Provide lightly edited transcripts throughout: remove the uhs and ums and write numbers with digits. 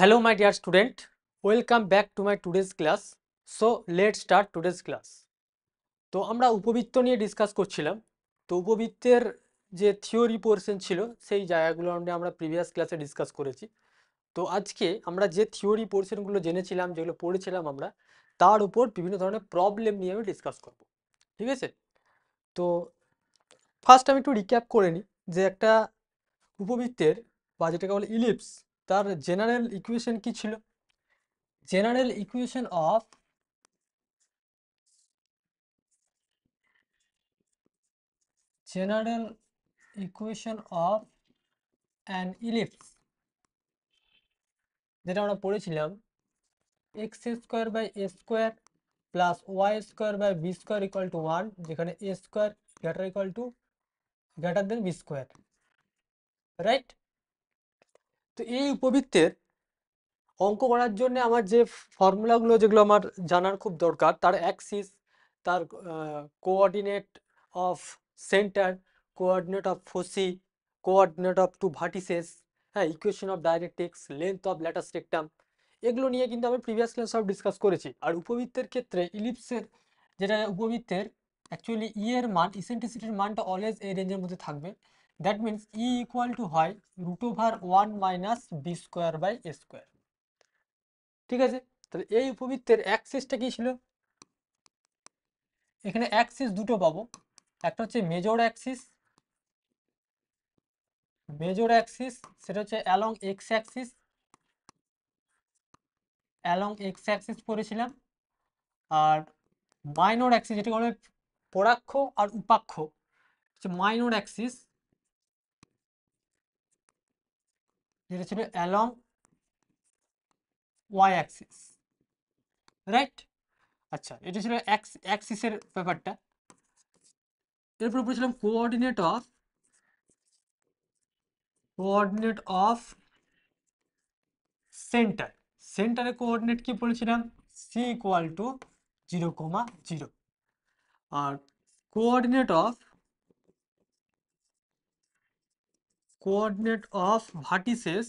Hello, my dear student. Welcome back to my today's class. So let's start today's class. তো আমরা উপবৃত্ত নিয়ে discuss করছিলাম। তো উপবৃত্তের যে থিওরি পোর্শন ছিল সেই জায়গাগুলো আমরা প্রিভিয়াস ক্লাসে ডিসকাস করেছি। তো আজকে আমরা যে থিওরি পোর্শনগুলো জেনেছিলাম, যেগুলো পড়েছিলাম আমরা, তার উপর বিভিন্ন ধরনের প্রবলেম নিয়ে আমি ডিসকাস করব। ঠিক আছে? তো ফার্স্ট আমি একটু রিক্যাপ করে নিই যে একটা উপবৃত্তের বা যেটাকে বলে ইলিপস, তার জেনারেল ইকুয়েশন কি ছিল। General equation of general equation of an ellipse যেটা আমরা পড়েছিলাম x square by a square plus y square by b square equal to 1, যেখানে a square greater than b square, right. তো এই উপবৃত্তের অঙ্ক করার জন্য আমার যে ফর্মুলাগুলো যেগুলো আমার জানার খুব দরকার, তার অ্যাক্সিস, তার coordinate of centre, coordinate of foci, coordinate of two vertices, হ্যাঁ, equation of directrix, length of latus rectum, এগুলো নিয়ে কিন্তু আমি প্রিভিয়াস ক্লাস সব ডিসকাস করেছি। আর উপবৃত্তের ক্ষেত্রে ইলিপসের যেটা উপবৃত্তের অ্যাকচুয়ালি ই এর মান, ইসেন্ট্রিসিটির মানটা অলওয়েজ এই রেঞ্জের মধ্যে থাকবে। That means E equal to হয় √1 minus B square by A square. ঠিক আছে? তাহলে এই উপবৃত্তের অ্যাক্সিসটা কি ছিল? এখানে অ্যাক্সিস দুটো পাবো, একটা হচ্ছে মেজর অ্যাক্সিস, সেটা হচ্ছে অ্যালং এক্স অ্যাক্সিস পড়েছিলাম। আর মাইনর অ্যাক্সিস, যেটা বলে পরাক্ষ আর উপাক্ষ, হচ্ছে মাইনর অ্যাক্সিস, যেটা ছিল অ্যালং ওয়াই অ্যাক্সিস, রাইট। আচ্ছা, এটা ছিল অ্যাক্সিসের ব্যাপারটা। এরপর পড়েছিলাম কোঅর্ডিনেট অফ সেন্টার। সেন্টারের কোঅর্ডিনেট কি বলেছিলাম? C equal to 0,0। আর কোঅর্ডিনেট অফ ভার্টিসেস,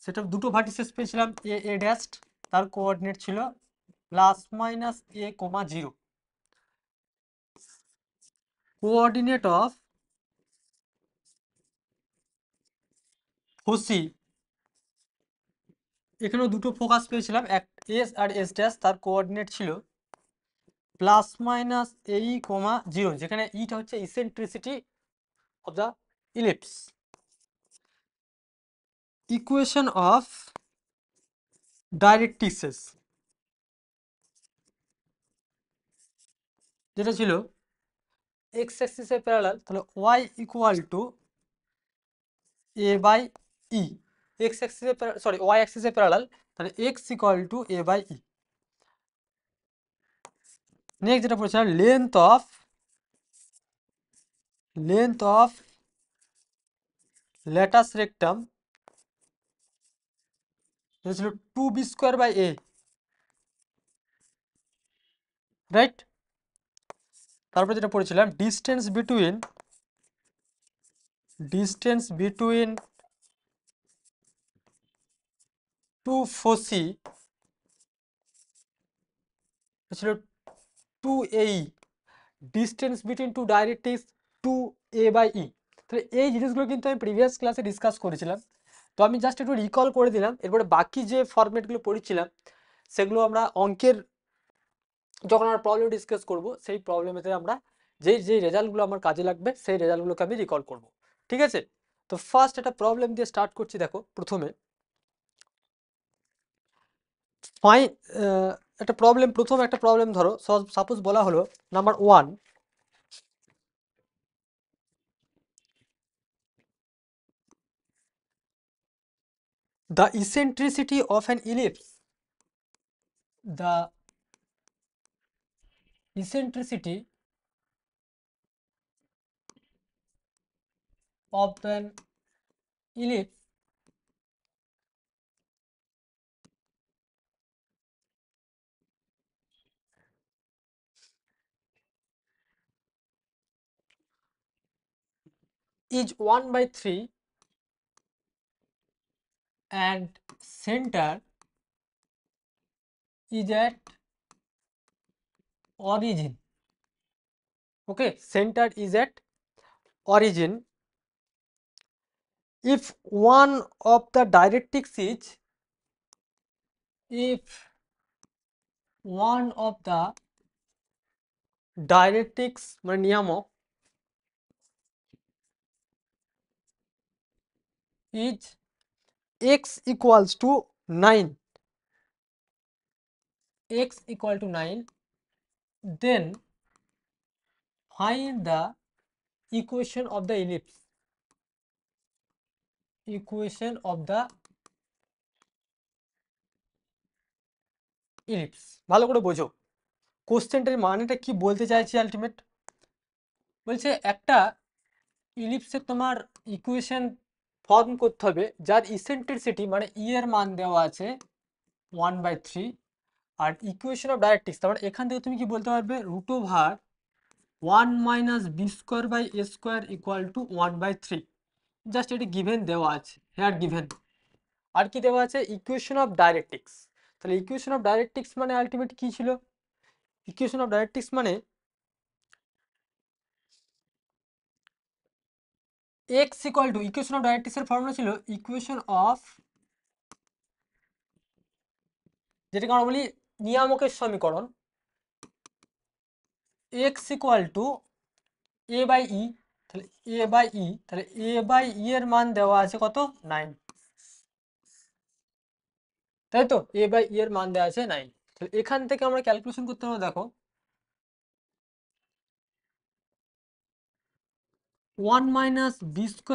সেটা দুটো ভার্টিসেস পেয়েছিলাম, এ ড্যাস্ট, তার কোঅর্ডিনেট ছিল +-a,0। কোঅর্ডিনেট অফ ফোসি, এখানেও দুটো ফোকাস পেয়েছিলাম, এক এস আর এস ড্যাশ, তার কোঅর্ডিনেট ছিল +-a,0, যেখানে ইটা হচ্ছে eccentricity of the ellipse. Equation of directrices, যেটা ছিল এক্স অ্যাক্সিসের প্যারালাল, তাহলে y equal to a by e. X অ্যাক্সিসের সরি ওয়াই অ্যাক্সিসের প্যারালাল, তাহলে x equal to a by e. Next যেটা পড়েছিলাম লেন্থ অফ ল্যাটাস রেক্টাম, যেটা ছিল 2b² বাই a, রাইট। তারপরে যেটা পড়েছিলাম ডিস্টেন্স বিটুইন টু ফোসি, ছিল 2ae। Distance between two directrix 2a/e। তাহলে এই জিনিসগুলো কিন্তু আমি প্রিভিয়াস ক্লাসে ডিসকাস করেছিলাম। তো আমি জাস্ট একটু রিকল করে দিলাম। এরপরে বাকি যে ফরম্যাটগুলো পড়েছিলাম সেগুলো আমরা অঙ্কের যখন আমরা প্রবলেম ডিসকাস করব, সেই প্রবলেমেতে আমরা যেই রেজাল্টগুলো আমার কাজে লাগবে সেই রেজাল্টগুলোকে আমি রিকল করব। ঠিক আছে? তো ফার্স্ট একটা প্রবলেম দিয়ে স্টার্ট করছি। দেখো, প্রথমে ফাইন প্রথম একটা প্রবলেম ধরো, সাপোজ বলা হলো number 1, the eccentricity of an ellipse, the eccentricity of an ellipse is 1/3 and center is at origin. Okay, center is at origin if one of the directrix is, if one of the directrix মানে নিয়ামক is x equals to 9, x equal to 9, then find the equation of the ellipse, equation of the ellipse. ভালো করে বোঝো কোশ্চেনটার মানেটা কি বলতে চাইছি। Ultimate বলছে একটা ইলিপসের তোমার ইকুয়েশন ফর্ম করতে হবে যার ইসেন্ট্রিসিটি মানে ই এর মান দেওয়া আছে 1/3, আর ইকুয়েশন অফ ডাইরেক্ট্রিক্স তার মানে এখান থেকে তুমি কি বলতে পারবে root over 1 - b² / a² = 1/3। Just এটি গিভেন দেওয়া আছে, হেয়ার গিভেন। আর কি দেওয়া আছে ইকুয়েশন অফ ডাইরেক্ট্রিক্স। তাহলে ইকুয়েশন অফ ডাইরেক্ট্রিক্স মানে আলটিমেট কি ছিল, ইকুয়েশন অফ ডাইরেক্ট্রিক্স মানে x equal to, equation of ডাইরেক্ট্রিক্সের ফর্মুলা ছিল ইকুয়েশন অফ, যেটাকে আমরা বলি নিয়ামকের সমীকরণ, x ইকুয়াল টু a/e। তাহলে a/e, তাহলে a/e এর মান দেওয়া আছে কত 9, তাই তো a/e এর মান দেওয়া আছে 9। তাহলে এখান থেকে আমরা ক্যালকুলেশন করতে হবে, দেখো 1 - b² / a²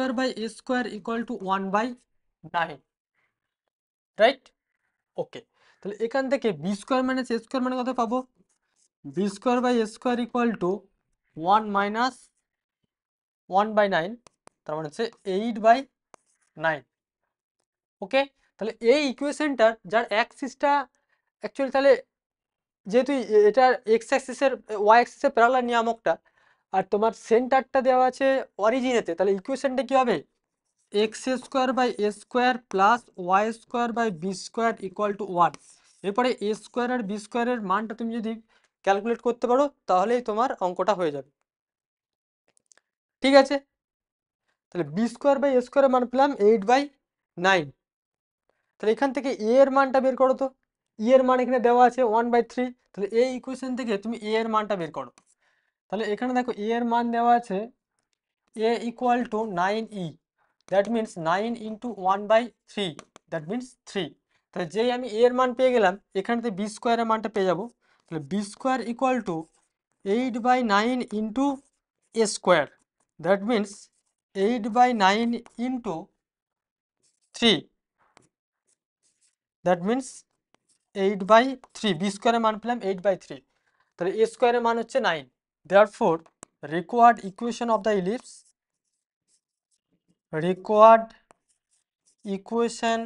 = 1/9, রাইট? ওকে, তাহলে এখান থেকে b² - a² মানে কত পাবো, b² / a² = 1 - 1/9, তার মানে হচ্ছে 8/9। ওকে, তাহলে এই ইকুয়েশনটার যার অ্যাক্সিসটা অ্যাকচুয়ালি, তাহলে যেহেতু এটার এক্স অ্যাক্সিসের ওয়াই অ্যাক্সিসের প্যারালাল নিয়ামকটা, আর তোমার সেন্টারটা দেওয়া আছে অরিজিনেতে, তাহলে ইকুয়েশনটা কি হবে x² / a² + y² / b² = 1। এরপরে a² আর b² এর মানটা তুমি যদি ক্যালকুলেট করতে পারো তাহলেই তোমার অঙ্কটা হয়ে যাবে। ঠিক আছে, তাহলে b² / a² এর মান পেলাম 8/9। তাহলে এখান থেকে এ এর মানটা বের করো তো, ই এর মান এখানে দেওয়া আছে 1/3, তাহলে এই ইকুয়েশন থেকে তুমি এ এর মানটা বের করো। তাহলে এখানে দেখো এ এর মান দেওয়া আছে a equal to 9e, that means 9 into 1/3, that means 3। তাহলে যেই আমি a এর মান পেয়ে গেলাম, এখানে থেকে b² এর মানটা পেয়ে যাব। তাহলে b² equal to 8/9 into a², that means 8/9 into 3, that means 8/3। b² এর মান পেলাম 8/3, তাহলে a² এর মান হচ্ছে 9। therefore required equation of the ellipse, required equation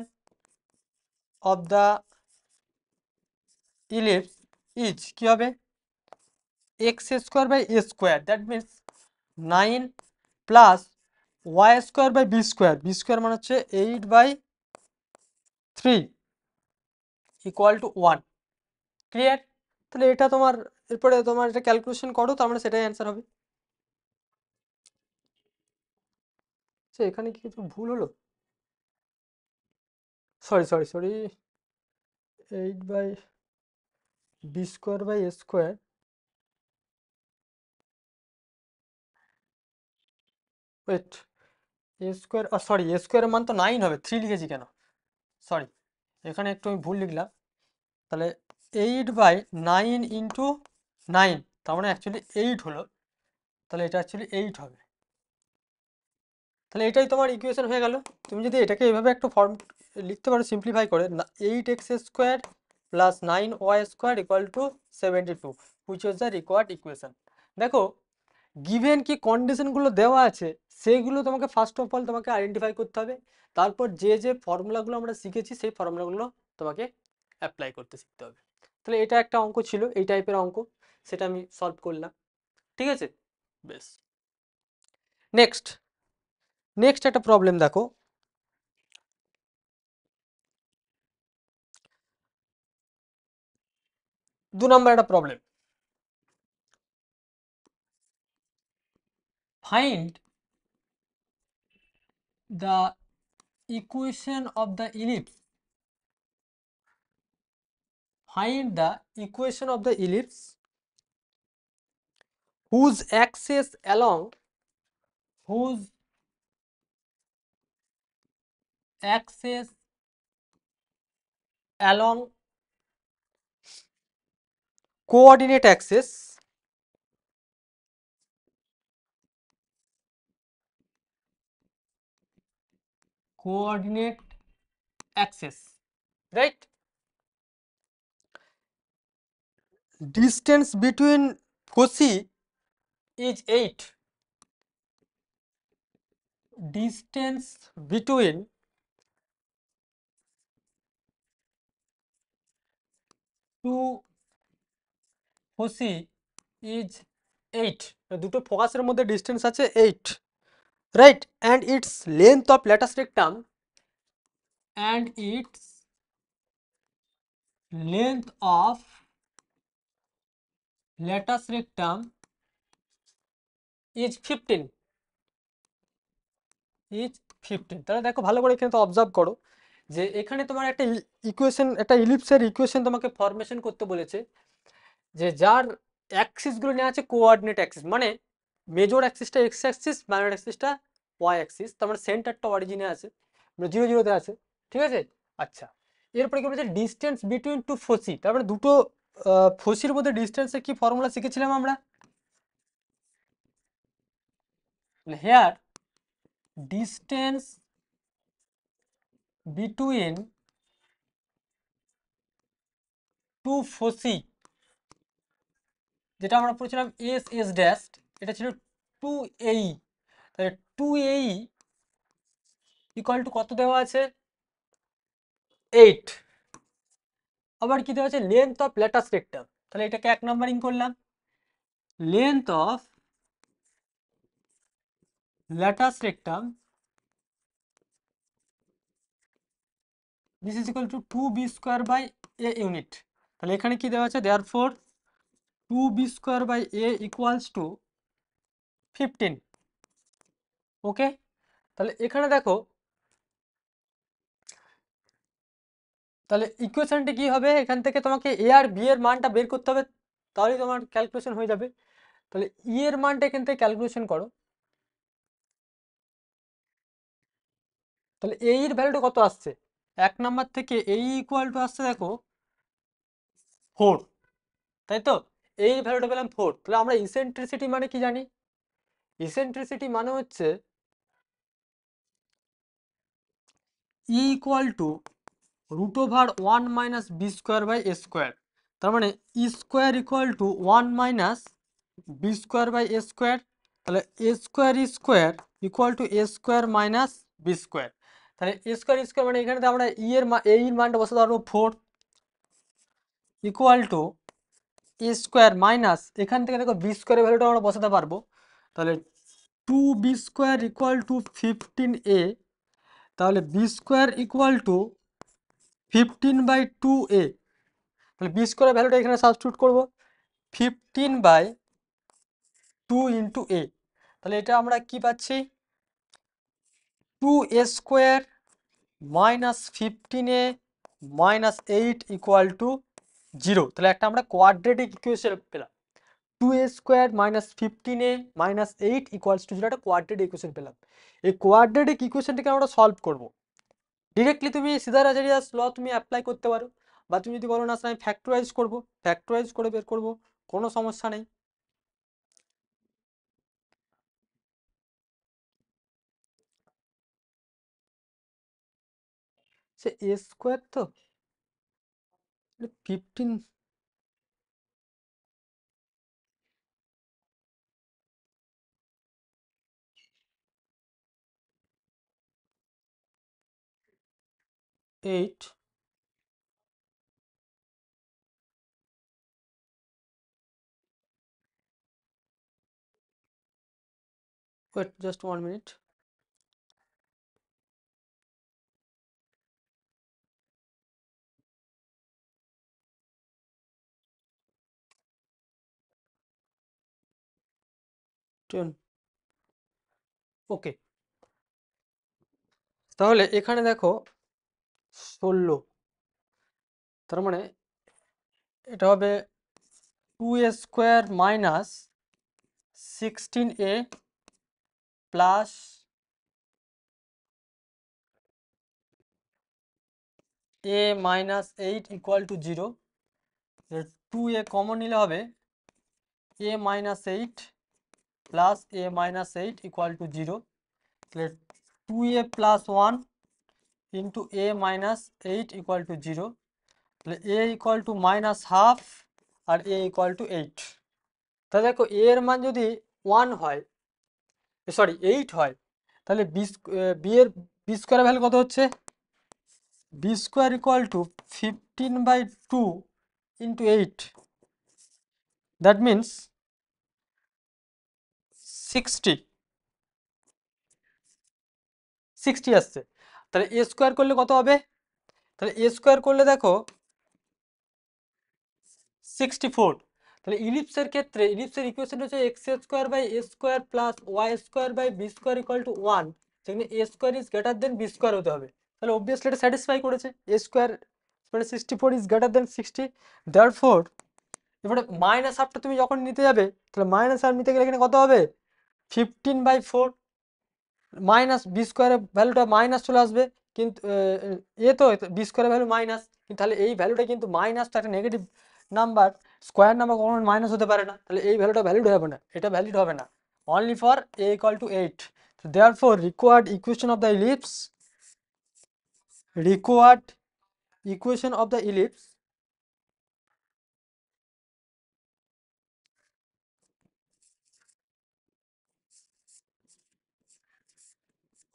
of the ellipse is কি হবে x² / a², that means 9 plus y² / b², b² মানে হচ্ছে 8/3 equal to 1। ক্লিয়ার? তাহলে এটা তোমার এরপরে তোমার এটা ক্যালকুলেশন করো, তার মানে সেটাই অ্যান্সার হবে। আচ্ছা, এখানে কি কিছু ভুল হলো? Sorry sorry sorry, 8/b² / a², wait, a², sorry a² এর মান তো 9 হবে, 3 লিখেছি কেন, সরি এখানে একটু আমি ভুল লিখলাম। তাহলে 8/9 ইন্টু 9, তার মানে অ্যাকচুয়ালি 8 হলো, তাহলে এটা অ্যাকচুয়ালি 8 হবে। তাহলে এটাই তোমার ইকুয়েশন হয়ে গেল। তুমি যদি এটাকে এইভাবে একটা ফর্ম লিখতে পারো সিম্পলিফাই করে, 8x² + 9y² = 72, which was the required equation. দেখো গিভেন কি কন্ডিশনগুলো দেওয়া আছে সেইগুলো তোমাকে ফার্স্ট অফ অল তোমাকে আইডেন্টিফাই করতে হবে, তারপর যে যে ফর্মুলাগুলো আমরা শিখেছি সেই ফর্মুলাগুলো তোমাকে অ্যাপ্লাই করতে শিখতে হবে। তাহলে এটা একটা অঙ্ক ছিল, এই টাইপের অঙ্ক, সেটা আমি সলভ করলাম। ঠিক আছে, বেশ। নেক্সট নেক্সট একটা প্রবলেম দেখো, 2 নম্বর একটা problem, find the equation of the ellipse, find the equation of the ellipse whose axis along whose axis along coordinate axis right, distance between foci is 8, distance between two foci is 8, দুটো ফোকাসের মধ্যে distance আছে 8, right, and its length of latus rectum and its length of latus rectum is 15, তাহলে দেখো ভালো করে এখানে তো observe করো যে এখানে তোমার একটা ইকুয়েশন, একটা ইলিপসের ইকুয়েশন তোমাকে ফরমেশন করতে বলেছে, যে যার অ্যাক্সিস গুলো নেওয়া আছে কোঅর্ডিনেট অ্যাক্সিস, মানে মেজর অ্যাক্সিসটা এক্স অ্যাক্সিস, মাইনর অ্যাক্সিসটা ওয়াই অ্যাক্সিস, তার মানে সেন্টারটা অরিজিনে আছে, মানে 0 0 আছে, ঠিক আছে। আচ্ছা, এরপরে কি বলেছে ডিস্টেন্স বিটুইন টু ফোসি, তার মানে দুটো ফোসির মধ্যে ডিস্টেন্সের কি ফর্মুলা শিখেছিলাম আমরা, here distance between two foci, যেটা আমরা পড়েছিলাম এস এস ড্যাশ, এটা ছিল 2AE, তাহলে 2AE ইকুয়াল টু কত দেওয়া আছে 8, আবার কি দেওয়া আছে লেন্থ অফ ল্যাটাস রেক্টাম, তাহলে এটাকে 1 নম্বরিং করলাম, length of latus rectum this is equal to 2b square by a unit, তাহলে এখানে কি দেওয়া আছে therefore 2b square by a equals to 15, okay. তাহলে এখানে দেখো, তাহলে ইকুয়েশনটি কি হবে, এখান থেকে তোমাকে এ আর বি এর মানটা বের করতে হবে, তাহলেই তোমার ক্যালকুলেশন হয়ে যাবে। তাহলে ই এর মানটা এখান থেকে ক্যালকুলেশন করো, তাহলে এই এর ভ্যালুটা কত আসছে 1 নম্বর থেকে, এই ইকুয়াল টু আসছে দেখো 4, তাই তো, এই ভ্যালুটা পেলাম 4, তাহলে আমরা ইসেন্ট্রিসিটি মানে কি জানি, ইসেন্ট্রিসিটি মানে হচ্ছে e equal to root over 1 minus B square by A square, তার মানে e square equal to 1 minus B square by A square, তাহলে a square equal to a square minus B square, তাহলে a square মানে এখানে আমরা ই এর এই মানটা বসাতে পারবো 4 equal to a square minus, এখান থেকে দেখো বি স্কোয়ারের ভ্যালুটা আমরা বসাতে পারবো, তাহলে 2b square equal two 15a, তাহলে B square equal two 15/2a, তাহলে বি স্কোয়ারের ভ্যালুটা এখানে সাবস্টিটিউট করব 15/2 ইন্টু এ, তাহলে এটা আমরা কি পাচ্ছি 2a square minus 15a minus 8 equal to 0, তাহলে একটা আমরা কোয়াড্রেটিক ইকুয়েশন পেলাম, 2a square minus 15a minus 8 equals to 0, একটা কোয়াড্রেটিক ইকুয়েশন পেলাম। এই কোয়াড্রেটিক ইকুয়েশনটাকে আমরা সলভ করব, ডিরেক্টলি তুমি সিদার-আজারিয়াস ল তুমি অ্যাপ্লাই করতে পারো, বা তুমি যদি বলো না স্যার আমি ফ্যাক্টরাইজ করব, ফ্যাক্টরাইজ করে বের করব, কোনো সমস্যা নেই। সে এ স্কোয়ার তো 15, 8, wait just 1 minute, 10 ওকে, তাহলে এখানে দেখো 16, তার মানে এটা হবে 2a² minus 16a plus a minus 8 equal to 0। 2a common নিলে হবে a minus 8 plus a minus 8 equal to 0। তাহলে 2a plus 1 into a minus 8 equal to 0। তাহলে a equal to minus half আর a ইকুয়াল টু 8। তাহলে দেখো a এর মান যদি 1 হয়, সরি 8 হয়, তাহলে b এর বি স্কোয়ার ভ্যালু কত হচ্ছে? B square equal to 15/2 into 8, that means 60 আসছে। তাহলে এ স্কোয়ার করলে কত হবে? তাহলে এ স্কোয়ার করলে দেখো 64। তাহলে ইলিপসের ক্ষেত্রে ইলিপসের ইকুয়েশন হচ্ছে x² by a² plus y² by b square equal to 1, সেখানে a square is greater than b square হতে হবে। তাহলে অবভিয়াসলি এটা স্যাটিসফাই করেছে, a স্কোয়ার মানে 64 ইজ গ্রেটার দেন 60। দেয়ারফর এবারে মাইনাস হাফটা তুমি যখন নিতে যাবে, তাহলে মাইনাস হাফ নিতে গেলে এখানে কত হবে? 15/4 মাইনাস বি স্কোয়ারের ভ্যালুটা মাইনাস চলে আসবে, কিন্তু তো বি স্কোয়ারের ভ্যালু মাইনাস, কিন্তু তাহলে এই ভ্যালুটা কিন্তু মাইনাস তো একটা নেগেটিভ নাম্বার, স্কোয়ার নাম্বার কখনো মাইনাস হতে পারে না, তাহলে এই ভ্যালুটা ভ্যালিড হবে না, এটা ভ্যালিড হবে না only for a equal to 8। So therefore required equation of the ellipse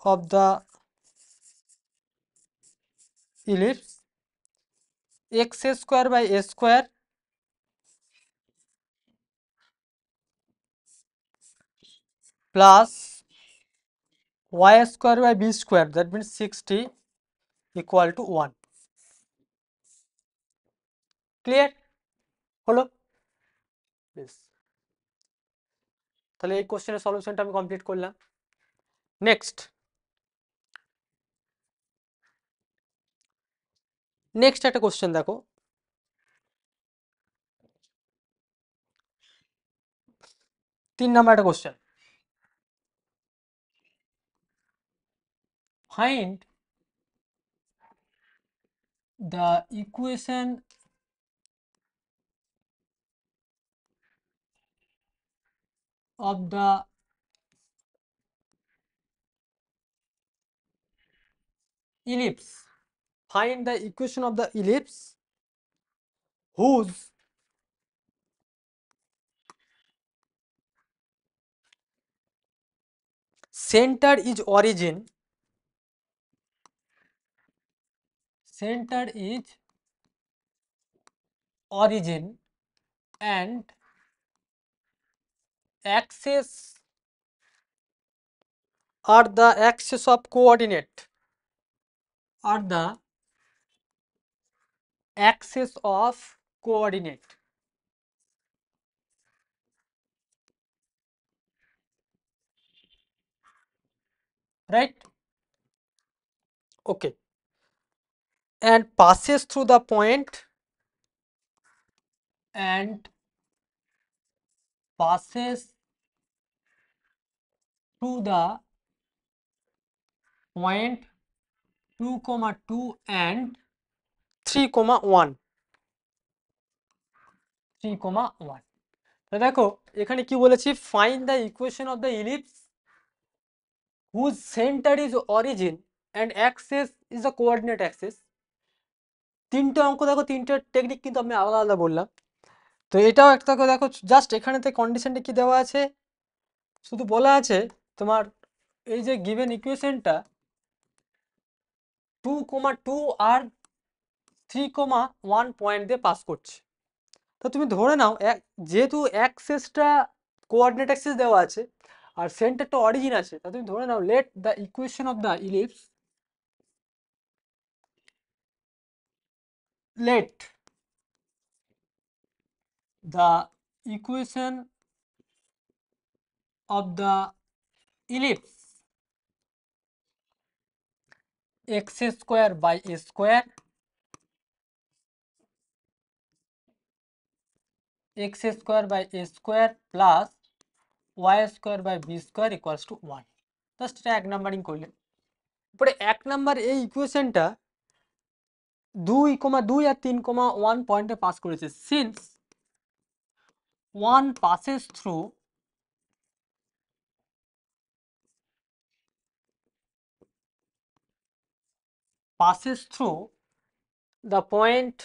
of the ellipse x² by a² plus y² by b², that means 60 equal to 1। Clear হলো? বেশ, তাহলে এই কোশ্চেনের সলিউশনটা আমি কমপ্লিট করলাম। নেক্সট একটা কোশ্চেন দেখো, 3 নাম্বার একটা question. Find the equation of the ellipse, find the equation of the ellipse whose center is origin and axes are the axis of coordinate, are the axis of coordinate, right? Okay, and passes through the point and passes through the point 2, 2 and 3, 1, 3, 1। তো দেখো এখানে কি বলেছি, find the equation of the ellipse whose centre is origin and axes is the coordinate axes. তিনটে অঙ্ক দেখো, তিনটে technique কিন্তু আমি আলাদা আলাদা বললাম। তো এটাও একটা দেখো, জাস্ট এখানেতে কন্ডিশনটা কি দেওয়া আছে, শুধু বলা আছে তোমার এই যে গিভেন ইকুয়েশনটা 2, 2 আর 3, 1 পয়েন্ট দিয়ে পাস করছে। তো তুমি ধরে নাও যেহেতু অ্যাক্সেসটা কোঅর্ডিনেট অ্যাক্সেস দেওয়া আছে আর সেন্টারটা অরিজিন আছে, তা তুমি ধরে নাও let the equation of the ellipse, let the equation of the ellipse x square by a square x square by a square plus y square by b square equals to 1. Just এটা এক numbering করলে পরে এক number এই ইকুয়েশনটা 2, 2 আর 3, 1 পয়েন্টে pass করেছে। Since 1 passes through the point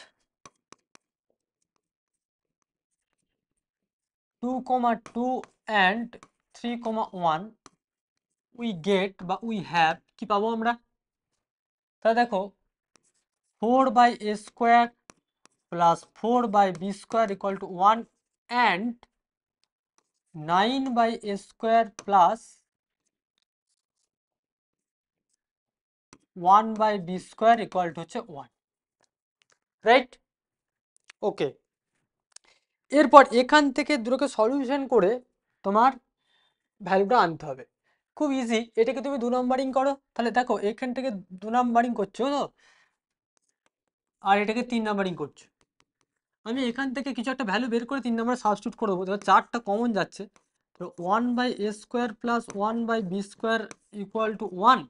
2, 2 and 3, 1 we get বা we have কি পাবো আমরা? তাহলে দেখো 4 by a square plus 4 by b square equal to 1 and 9 by a square plus 1 by b square equal to হচ্ছে 1, রাইট? ওকে, এরপর এখান থেকে দুটোকে সলিউশন করে তোমার ভ্যালুটা আনতে হবে। খুব ইজি, এটাকে তুমি 2 নাম্বারিং করো, তাহলে দেখো এখান থেকে 2 নাম্বারিং করছো তো, আর এটাকে 3 নাম্বারিং করছো। আমি এখান থেকে কিছু একটা ভ্যালু বের করে 3 নাম্বারে সাবস্টিটিউট করে দেবো। তাহলে 4টা কমন যাচ্ছে, তো 1 by A square plus 1 by b square equal to 1,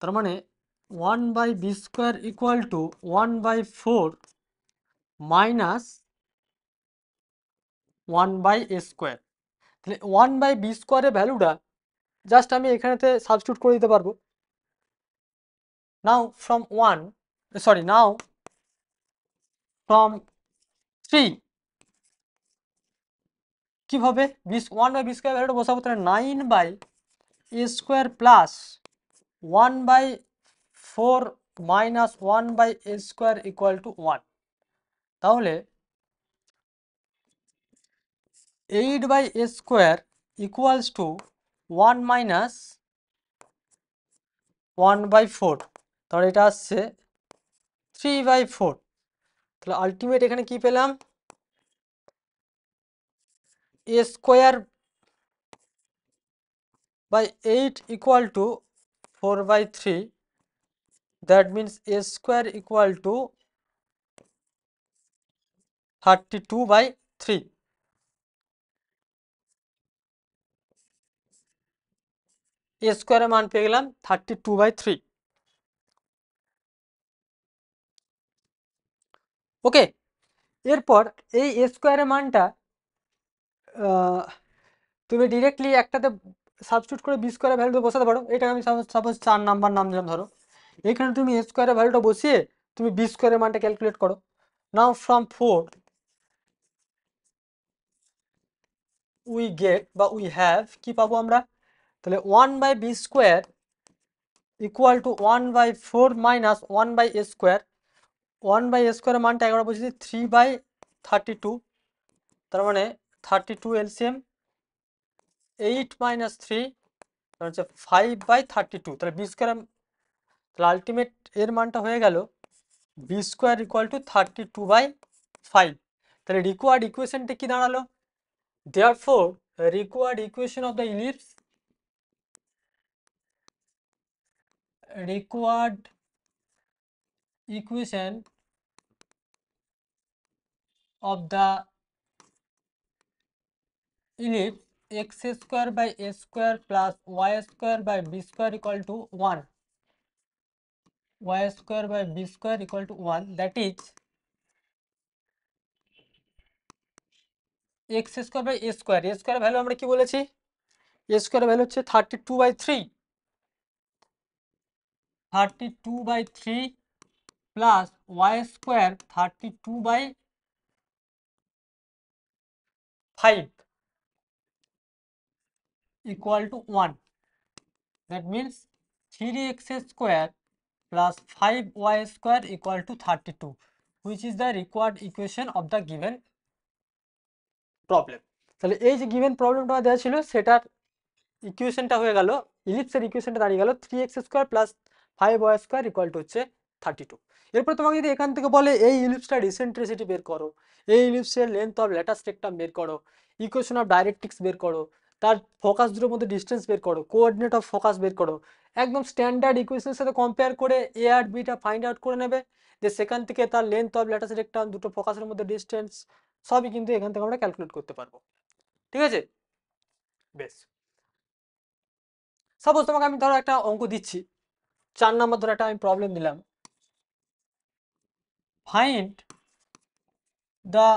তার মানে 1 by b square equal to 1 by 4 minus 1 by A square. তাহলে 1 বাই বি স্কোয়ারের ভ্যালুটা জাস্ট আমি এখানেতে সাবস্টিটিউট করে দিতে পারবো। নাও ফ্রম 3 কিভাবে 1 বাই বি স্কোয়ার ভ্যালুটা বসাবো, তাহলে 9 by A square plus 1 by 4 minus 1 by A square equal to 1, তাহলে 8 by A square equals to 1 minus 1 by 4, তাহলে এটা আসছে 3 বাই 4। তাহলে আলটিমেট এখানে কি পেলাম, এ square by 8 equal to 4 by 3, that means a square equal to 32 by 3, a square মান পেয়ে গেলাম 32 by 3। ওকে, এরপর এই a স্কোয়ারের মানটা তুমি ডিরেক্টলি একটাতে সাবস্টিটিউট করে বি স্কোয়ারের ভ্যালুটা বসাতে পারো। এটা আমি সাপোজ 4 নাম্বার নাম দিলাম ধরো, এখানে তুমি এ স্কোয়ারের ভ্যালুটা বসিয়ে তুমি বি স্কোয়ারের মানটা ক্যালকুলেট করো। নাও ফ্রম 4 উই গেট বা উই হ্যাভ কি পাবো আমরা, তাহলে 1 by b square equal to 1 by 4 minus 1 by A square. 1 by a স্কোয়ারের মানটা একবার বসেছি 3 বাই 32, তার মানে 32 এলসিএম 8 মাইনাস 3 হচ্ছে 5 বাই 32, তাহলে বি স্কোয়ার, তাহলে আলটিমেট এর মানটা হয়ে গেল b square equal to 32 by 5। তাহলে রিকোয়ার্ড ইকুয়েশনটা কি দাঁড়ালো, therefore required equation of the ellipse, required equation of the ellipse x square by a square plus y square by b square equal to 1, y square by b square equal to 1, that is x square by a square, a square value আমরা কি বলেছি, a square value হচ্ছে 32 by 3, 32 by 3 plus y square 32 by 5 equal to 1, that means 3x square plus 5y square equal to 32, which is the required equation of the given problem। তাহলে এই যে given প্রবলেমটা দেওয়া ছিল সেটার ইকুয়েশনটা হয়ে গেল, ইলিপসের ইকুয়েশনটা দাঁড়িয়ে গেল 3x square plus 5y square equal to হচ্ছে 32। এরপর তোমাকে যদি এখান থেকে বলে এই ইলিপসটার ইসেন্ট্রিসিটি বের করো, এই ইলিপসের লেন্থ অফ ল্যাটাস রেক্টাম বের করো, ইকুয়েশন অফ ডাইরেক্ট্রিক্স বের করো, তার ফোকাস দুটোর মধ্যে ডিস্টেন্স বের করো, কোঅর্ডিনেট অফ ফোকাস বের করো, একদম স্ট্যান্ডার্ড ইকুয়েশনের সাথে কম্পেয়ার করে এ আর বিটা ফাইন্ড আউট করে নেবে, যে সেখান থেকে তার লেন্থ অফ ল্যাটাস রেক্টাম, দুটো ফোকাসের মধ্যে ডিস্টেন্স, সবই কিন্তু এখান থেকে আমরা ক্যালকুলেট করতে পারবো। ঠিক আছে, বেশ। সাপোজ তোমাকে আমি ধরো একটা অঙ্ক দিচ্ছি, 4 নম্বর ধরো একটা আমি প্রবলেম দিলাম, find the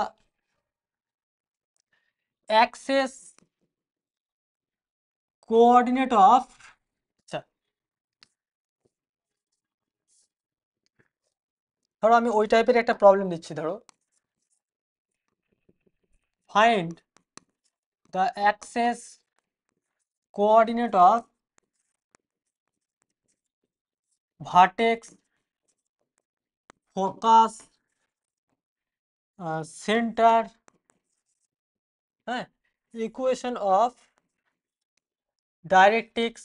axes coordinate of, আচ্ছা ধরো আমি ওই টাইপের একটা প্রবলেম দিচ্ছি, ধরো find the axes coordinate of vertex focus centre, হ্যাঁ, equation of directrix,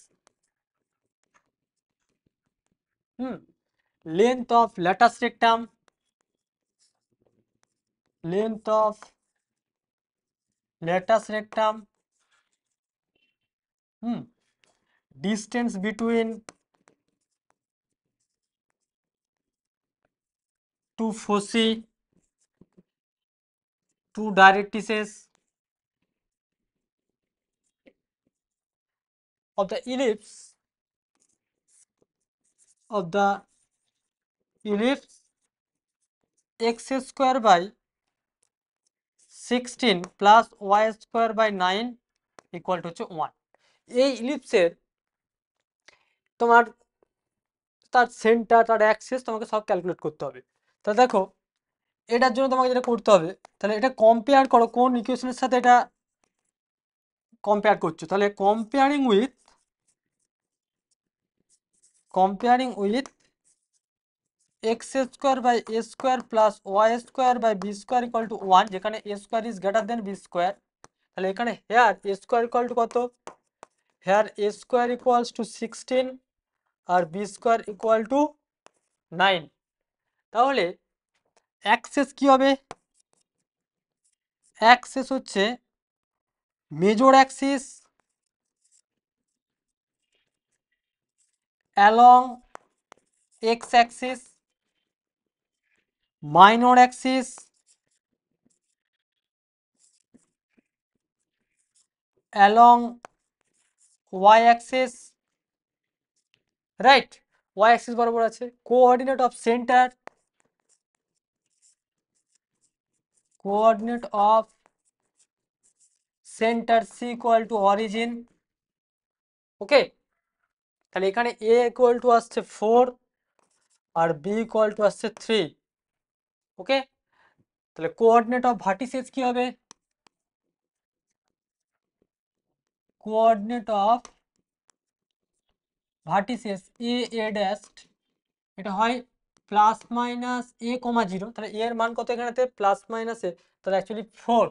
length of latus rectum, length of latus rectum, distance between two foci, two directrices of the ellipse of the ellipse x square by 16 plus y square by 9 equal to হচ্ছে 1। এই ইলিপসের তোমার তার centre, তার access তোমাকে সব calculate করতে হবে। তাহলে দেখো এটার জন্য তোমাকে যেটা করতে হবে, তাহলে এটা কম্পেয়ার করো কোন ইকুয়েশনের সাথে এটা কম্পেয়ার করছো, তাহলে comparing with x square by A square plus y square by b square equal to 1, যেখানে a square is greater than b square. তাহলে এখানে here a square equal to কত, here a square equals to 16 আর b square equal to 9। তাহলে axes কি হবে, axes হচ্ছে major axis along x axis, minor axis along y axis, right, y axis বরাবর আছে। Coordinate of centre, coordinate of centre c equal to origin. Okay, তাহলে এখানে এ equal to আসছে 4 আর B equal to আসছে 3। ওকে, তাহলে কোঅর্ডিনেট অফ ভার্টিসেস কি হবে, coordinate of vertices A a dash, এটা হয় প্লাস মাইনাস এ কমা 0। তাহলে এ এর মান কত এখানেতে, প্লাস মাইনাস এ, তাহলে অ্যাকচুয়ালি 4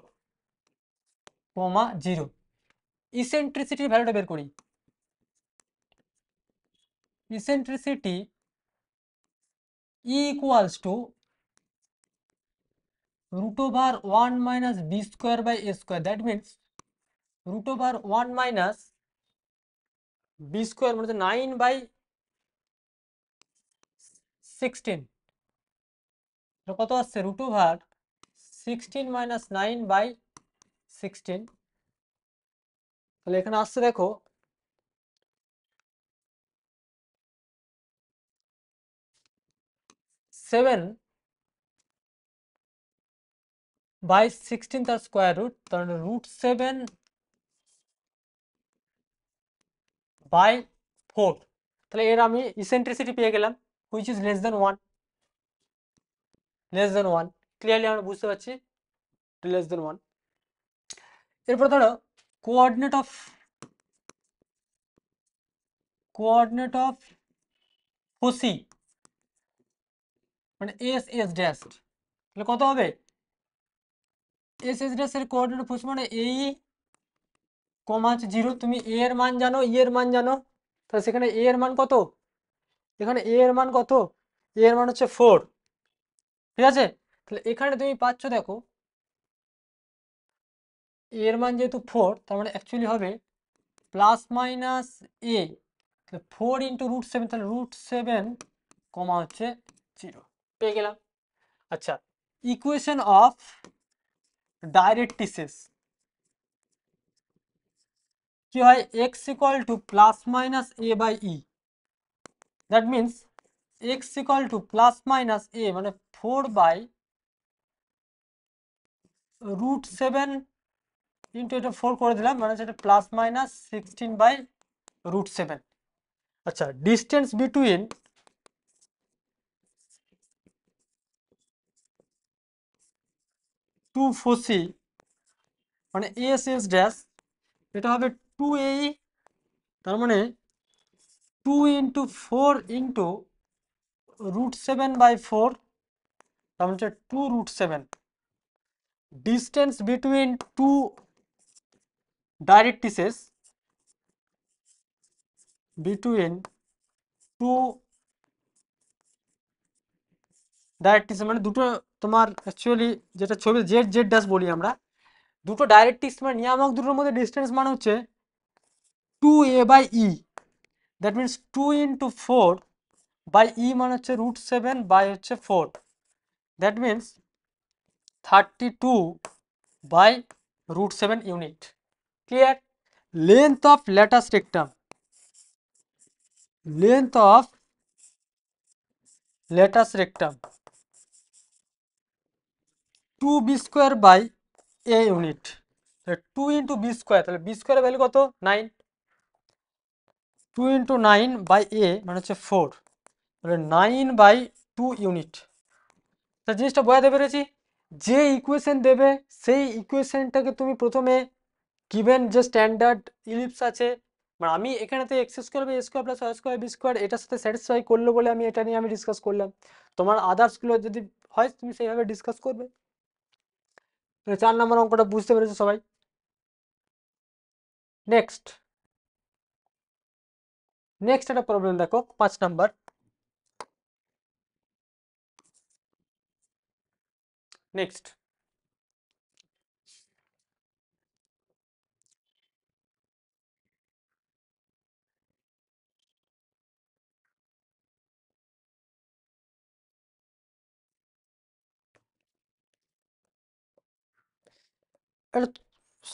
কমা 0। ইসেন্ট্রিসিটির ভ্যালুটা বের করি, eccentricity E equals to √1 minus b square by a square, that means √1 minus b square মানে 9/16, কত আসছে, √16 minus 9/16। তাহলে এখানে আসছে দেখো 7/16 তার স্কোয়ার রুট, তাহলে √7/4। তাহলে এর আমি ইসেন্ট্রিসিটি পেয়ে গেলাম, which is less than 1। Clearly আমরা বুঝতে পারছি লেস দেন 1। এরপর ধরো কোঅর্ডিনেট অফ ফোসি মানে এস এস ড্যাশ, তাহলে কত হবে, এস এস ড্যাশ এর কোঅর্ডিনেট ফোসি মানে এই কমা 0। তুমি এ এর মান জানো, ই এর মান জানো, তাহলে সেখানে এ এর মান কত, এখানে এ এর মান কত, এ এর মান হচ্ছে 4। ঠিক আছে, তাহলে এখানে তুমি পাচ্ছ দেখো এর মান যেহেতু 4, তার মানে অ্যাকচুয়ালি হবে প্লাস মাইনাস এ, 4 × √7, তাহলে √7 কমা হচ্ছে 0, পেয়ে গেলাম। আচ্ছা, ইকুয়েশন অফ ডাইরেক্ট্রিসিস কি হয়, x plus minus a by e, that means x plus minus a মানে 4/√7 ইন্টু এটা 4 করে দিলাম, মানে সেটা প্লাস মাইনাস 16/√7। আচ্ছা, ডিস্টেন্স বিটুইন টু ফোসি মানে এস এস ড্যাশ, এটা হবে 2a, তার মানে 2 × 4 × √7/4, তার মানে 2√7। Distance between two directrices, between two directrices মানে দুটো, তোমার অ্যাকচুয়ালি যেটা ছবি জেড জেড ড্যাশ বলি আমরা, দুটো ডাইরেক্ট্রিক্স মানে নিয়ামক দুটোর মধ্যে ডিস্টেন্স মানে হচ্ছে 2a/e, দ্যাট মিনস 2 × 4/e মানে হচ্ছে √7/4, that means 32/√7 unit. Clear? Length of latus rectum, length of latus rectum 2b² unit, 2 × b², তাহলে b² ভ্যালু কত, 9, 2 × 9/a মানে হচ্ছে 4, তাহলে 9/2 ইউনিট। তা জিনিসটা বোঝাতে পেরেছি, যে ইকুয়েশন দেবে সেই ইকুয়েশনটাকে তুমি প্রথমে গিভেন যে স্ট্যান্ডার্ড ইলিপস আছে, মানে আমি এখানেতে x² + a² + y² এটার সাথে স্যাটিসফাই করলো বলে আমি এটা নিয়ে ডিসকাস করলাম। তোমার আদার্সগুলো যদি হয় তুমি সেইভাবে ডিসকাস করবে। 4 নম্বর অঙ্কটা বুঝতে পেরেছো সবাই? নেক্সট নেক্সট একটা প্রবলেম দেখো, 5 নম্বর। নেক্সট, একটা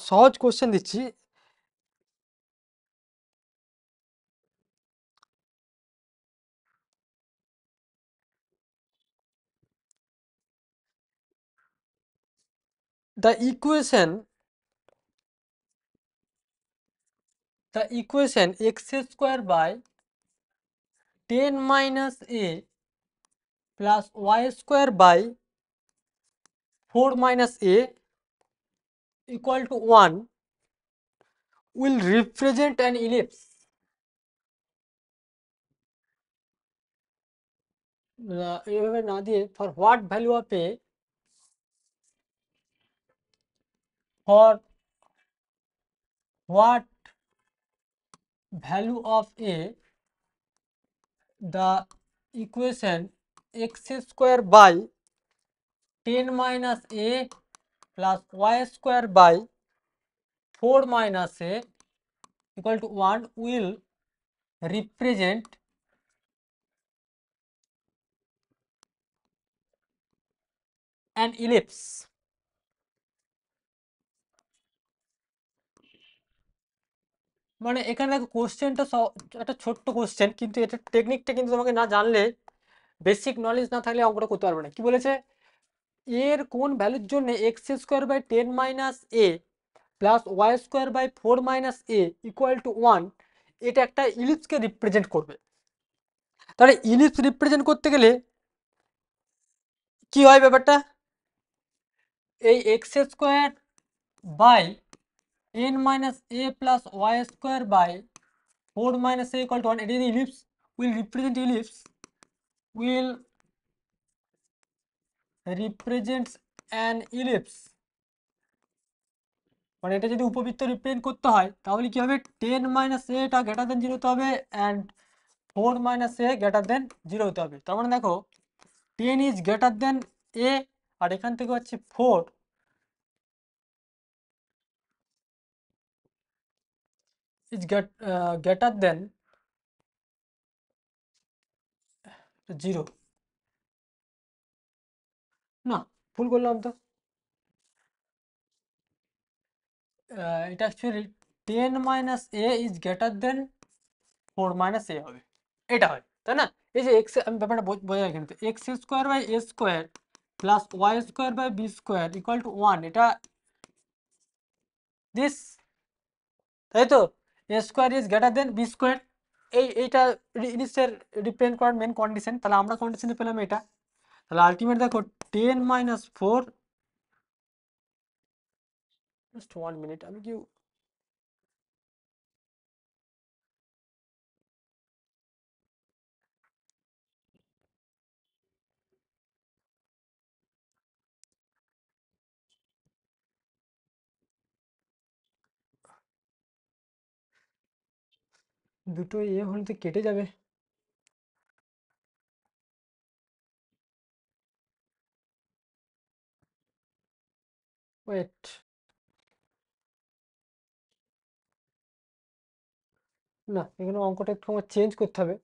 সহজ কোশ্চেন দিচ্ছি। the equation x² / 10 - a plus y² / 4 - a equal to 1 will represent an ellipse এভাবে না দিয়ে for what value of a, for what value of a the equation x² / 10 - a plus y² / 4 - a equal to 1 will represent an ellipse। মানে এখানে দেখো কোশ্চেনটা একটা ছোট্ট question, কিন্তু এটা টেকনিকটা কিন্তু তোমাকে না জানলে, বেসিক নলেজ না থাকলে অঙ্কটা করতে পারবে না। কি বলেছে, এর কোন ভ্যালুর জন্য x² / 10 - a plus y² / 4 - a equal to 1, এটা একটা ইলিপসকে রিপ্রেজেন্ট করবে। তাহলে ইলিপস রিপ্রেজেন্ট করতে গেলে কি হয় ব্যাপারটা, এই x² / 10 - a plus y² / 4 - a equal to 1, it is ellipse, will represent ellipse, will represents an ellipse। মানে এটা যদি উপবৃত্ত রিপ্রেজেন্ট করতে হয় তাহলে কি হবে, 10 - a টা গ্রেটার দেন 0 হতে হবে অ্যান্ড 4 - a গ্রেটার দেন 0 হতে হবে। তার মানে দেখো 10 ইজ গ্রেটার দেন a, আর এখান থেকে হচ্ছে 4 is greater than 0, না ভুল করলাম তো, এটা actually 10 minus a is greater than 4 minus a হবে, এটা হয় তাই না? এই যে এক্স, আমি ব্যাপারটা বোঝা কিন্তু x square by A square plus y square by b square equal to 1, এটা দিস, তাই তো? A square is greater than b square, এইটা ইনিসের রিপ্রেজেন্ট করার মেন কন্ডিশন, তাহলে আমরা কন্ডিশনে পেলাম এটা। তাহলে আলটিমেট দেখো 10 মাইনাস 4, জাস্ট 1 মিনিট, আমি কি দুটো হলে তো কেটে যাবে, ওয়েট, না এখানে অঙ্কটা একটু আমার চেঞ্জ করতে হবে,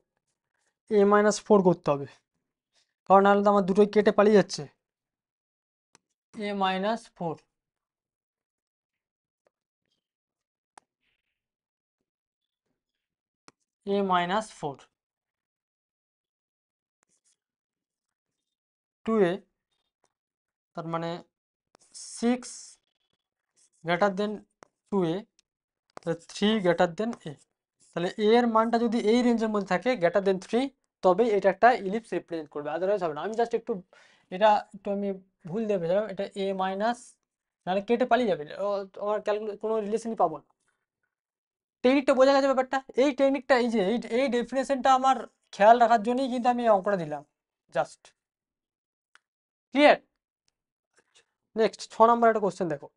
a-4 করতে হবে, কারণ নাহলে তো আমার দুটোই কেটে পালিয়ে যাচ্ছে। a-4, a-4, 2a, তার মানে 6 গ্রেটার দেন 2a, তাহলে 3 গ্রেটার দেন এ, তাহলে এ এর মানটা যদি এই রেঞ্জের মধ্যে থাকে গ্রেটার দেন 3, তবেই এটা একটা ইলিপস রিপ্রেজেন্ট করবে, আদারওয়াইজ হবে না। আমি জাস্ট একটু এটা একটু আমি ভুল দিয়ে ভেবেছিলাম, এটা এ মাইনাস, নাহলে কেটে পালিয়ে যাবে, আমার ক্যালকুলেট কোনো রিলেশনই পাবো না। টেকনিকটা বোঝা গেছে ব্যাপারটা, এই টেকনিকটা, এই যে এই ডেফিনেশনটা আমার খেয়াল রাখার জন্যই কিন্তু আমি এই অঙ্কটা দিলাম, জাস্ট ক্লিয়ার। নেক্সট 6 নম্বর একটা কোশ্চেন দেখো।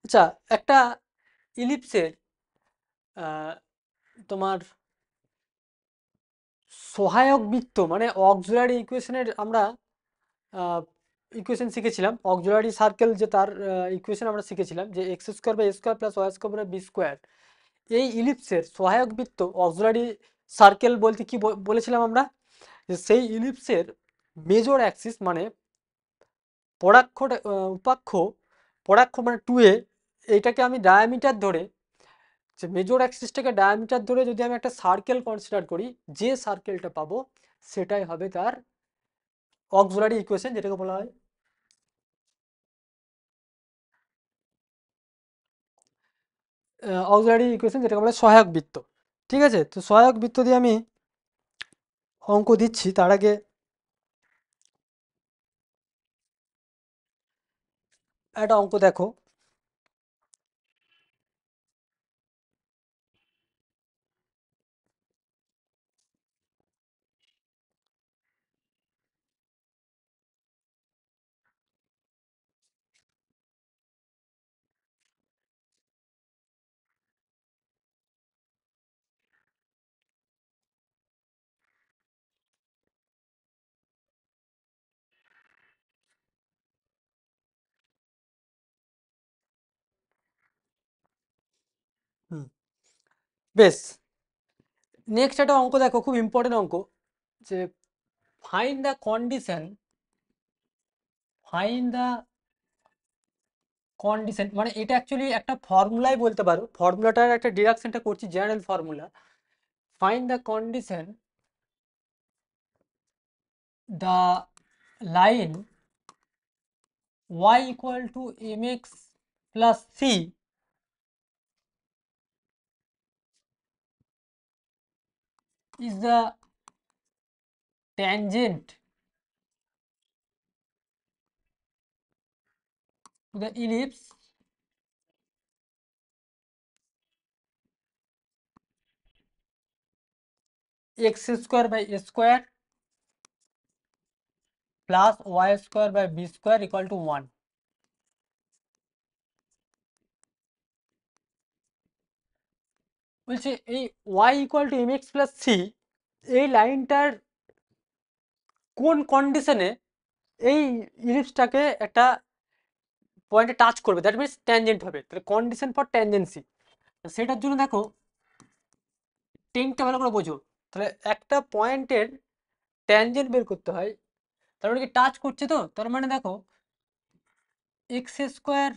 আচ্ছা, একটা ইলিপসের তোমার সহায়ক বৃত্ত মানে অক্সিলারি ইকুয়েশনের আমরা ইকুয়েশন শিখেছিলাম, অক্সিলারি সার্কেল যে তার ইকুয়েশন আমরা শিখেছিলাম, যে x square by A square plus y square by b square, এই ইলিপসের সহায়ক বৃত্ত অক্সিলারি সার্কেল বলতে কি বলেছিলাম আমরা, যে সেই ইলিপসের মেজর অ্যাক্সিস মানে পরাক্ষ, উপাক্ষ, পরাক্ষ মানে 2a, এইটাকে আমি ডায়ামিটার ধরে, যে মেজর অ্যাক্সিসটাকে ডায়ামিটার ধরে যদি আমি একটা সার্কেল কনসিডার করি, যে সার্কেলটা পাবো সেটাই হবে তার অক্সিলারি ইকুয়েশন, যেটাকে বলা হয় অক্সিলারি ইকুয়েশন, যেটাকে বলে সহায়ক বৃত্ত। ঠিক আছে, তো সহায়ক বৃত্ত দিয়ে আমি অঙ্ক দিচ্ছি, তার আগে একটা অঙ্ক দেখো। হুম, বেশ, নেক্সট একটা অঙ্ক দেখো, খুব ইম্পর্টেন্ট অঙ্ক, যে find the condition, find the condition মানে এটা অ্যাকচুয়ালি একটা ফর্মুলাই বলতে পারো, ফর্মুলাটার একটা ডিরাকশনটা করছি, general formula. Find the condition, the line y equal to mx plus c is the tangent to the ellipse x square by a square plus y square by b square equal to 1। বলছে এই y equal to mx plus c, এই লাইনটার কোন কন্ডিশনে এই ইলিপসটাকে একটা পয়েন্টে touch করবে, that means tangent হবে। তাহলে কন্ডিশন ফর ট্যানজেন্সি, সেটার জন্য দেখো টেনটা ভালো করে বোঝো। তাহলে একটা পয়েন্টের ট্যানজেন্ট বের করতে হয়, তার মানে কি টাচ করছে, তো তার মানে দেখো x square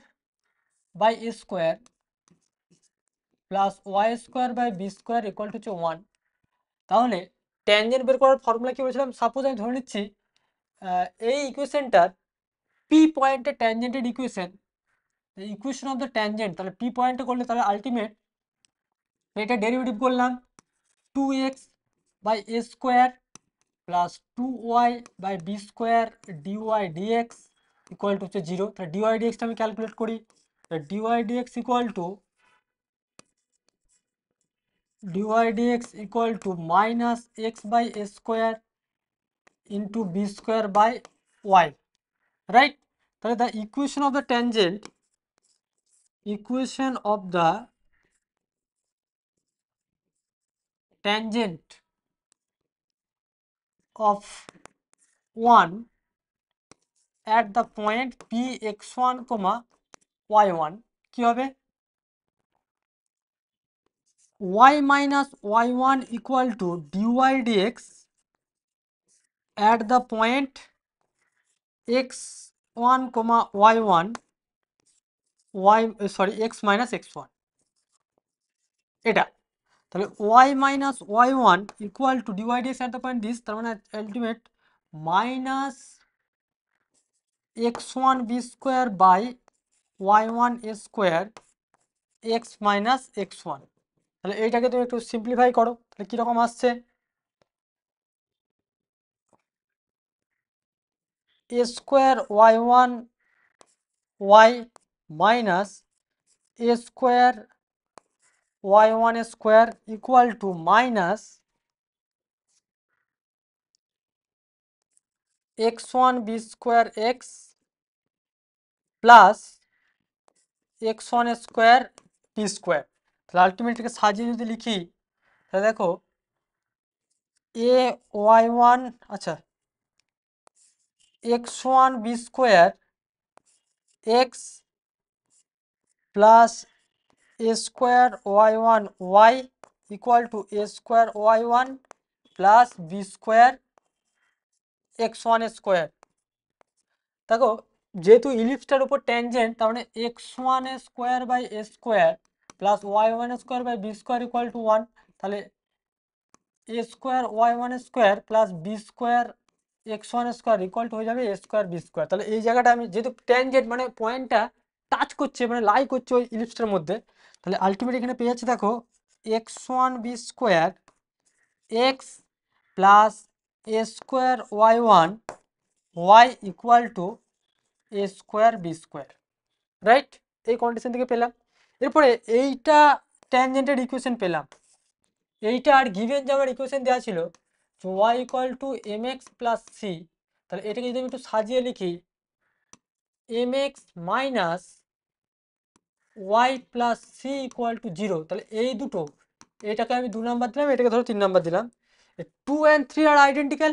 by A square plus y square by b square equal to হচ্ছে 1। তাহলে ট্যানজেন্ট বের করার ফর্মুলা কি বলেছিলাম? সাপোজ আমি ধরে নিচ্ছি এই ইকুয়েশনটার পি পয়েন্টের ট্যানজেন্টের equation, equation of the tangent, তাহলে পি পয়েন্টে করলে তাহলে আলটিমেট এটা ডেরিভেটিভ করলাম 2x by A square plus 2y by b square dy dx equal to হচ্ছে 0। তাহলে ডিওয়াই ডিএক্সটা আমি ক্যালকুলেট করি, dy dx equal to minus x by A square into b square by y, right? তাহলে the equation of the tangent, equation of the tangent of 1 at the point px1, y1 কি হবে? y minus y1 equal to dy dx at the point x1, y1 x minus x1, এটা। তাহলে y minus y1 equal to dy dx at the point this, তার মানে ultimate minus x1 b square by y1 a square x minus x1। তাহলে এইটাকে তুমি একটু simplify করো, তাহলে কীরকম আসছে? a square y1 y minus a square y1 square equal to minus x1 b square x plus x1 square b square. তাহলে আলটিমেটলিকে সাজিয়ে যদি লিখি, তাহলে দেখো a y1, আচ্ছা x1 b square x plus a square y1 y equal to a square y1 plus b square x1 square. দেখো যেহেতু ইলিপসটার উপর ট্যানজেন্ট, তার মানে x1 square by a square plus y1 square by b square equal to 1। তাহলে a square y1 square plus b square x1 square equal to হয়ে যাবে a square b square. তাহলে এই জায়গাটা আমি যেহেতু ট্যানজেন্ট মানে পয়েন্টটা টাচ করছে, মানে লাই করছে ওই ইলিপসটার মধ্যে, তাহলে আলটিমেট এখানে পেয়ে যাচ্ছে দেখো x1 b square x plus a square y1 y equal to a square b square, right? এই কন্ডিশন থেকে পেলাম। এরপরে এইটা ট্যানজেন্টের ইকুয়েশন পেলাম, এইটা আর গিভেন যে আমার ইকুয়েশন দেওয়া ছিল y equal to mx plus c, তাহলে এটাকে যদি আমি একটু সাজিয়ে লিখি mx minus y plus c equal to 0, তাহলে এই দুটো, এটাকে আমি 2 নাম্বার দিলাম, এটাকে ধরো 3 নাম্বার দিলাম। 2 and 3 আর আইডেন্টিক্যাল,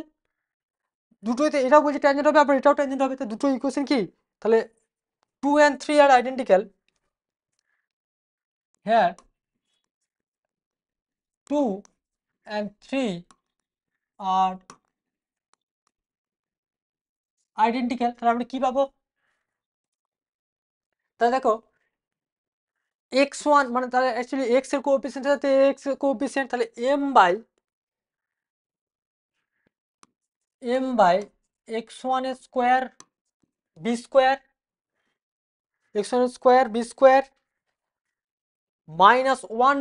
দুটোতে এটাও বলছে ট্যানজেন্ট হবে আবার এটাও ট্যানজেন্ট হবে, তো দুটো ইকুয়েশন কি? তাহলে 2 and 3 আর আইডেন্টিক্যাল, হ্যাঁ 2 and 3 আর আইডেন্টিক্যাল। তাহলে আমরা কি পাবো? তাহলে দেখো x1 মানে তাহলে অ্যাকচুয়ালি x এর কোএফিসিয়েন্ট সাথে x এর কোএফিসিয়েন্ট, তাহলে m by x1 square b square x1 square b square minus 1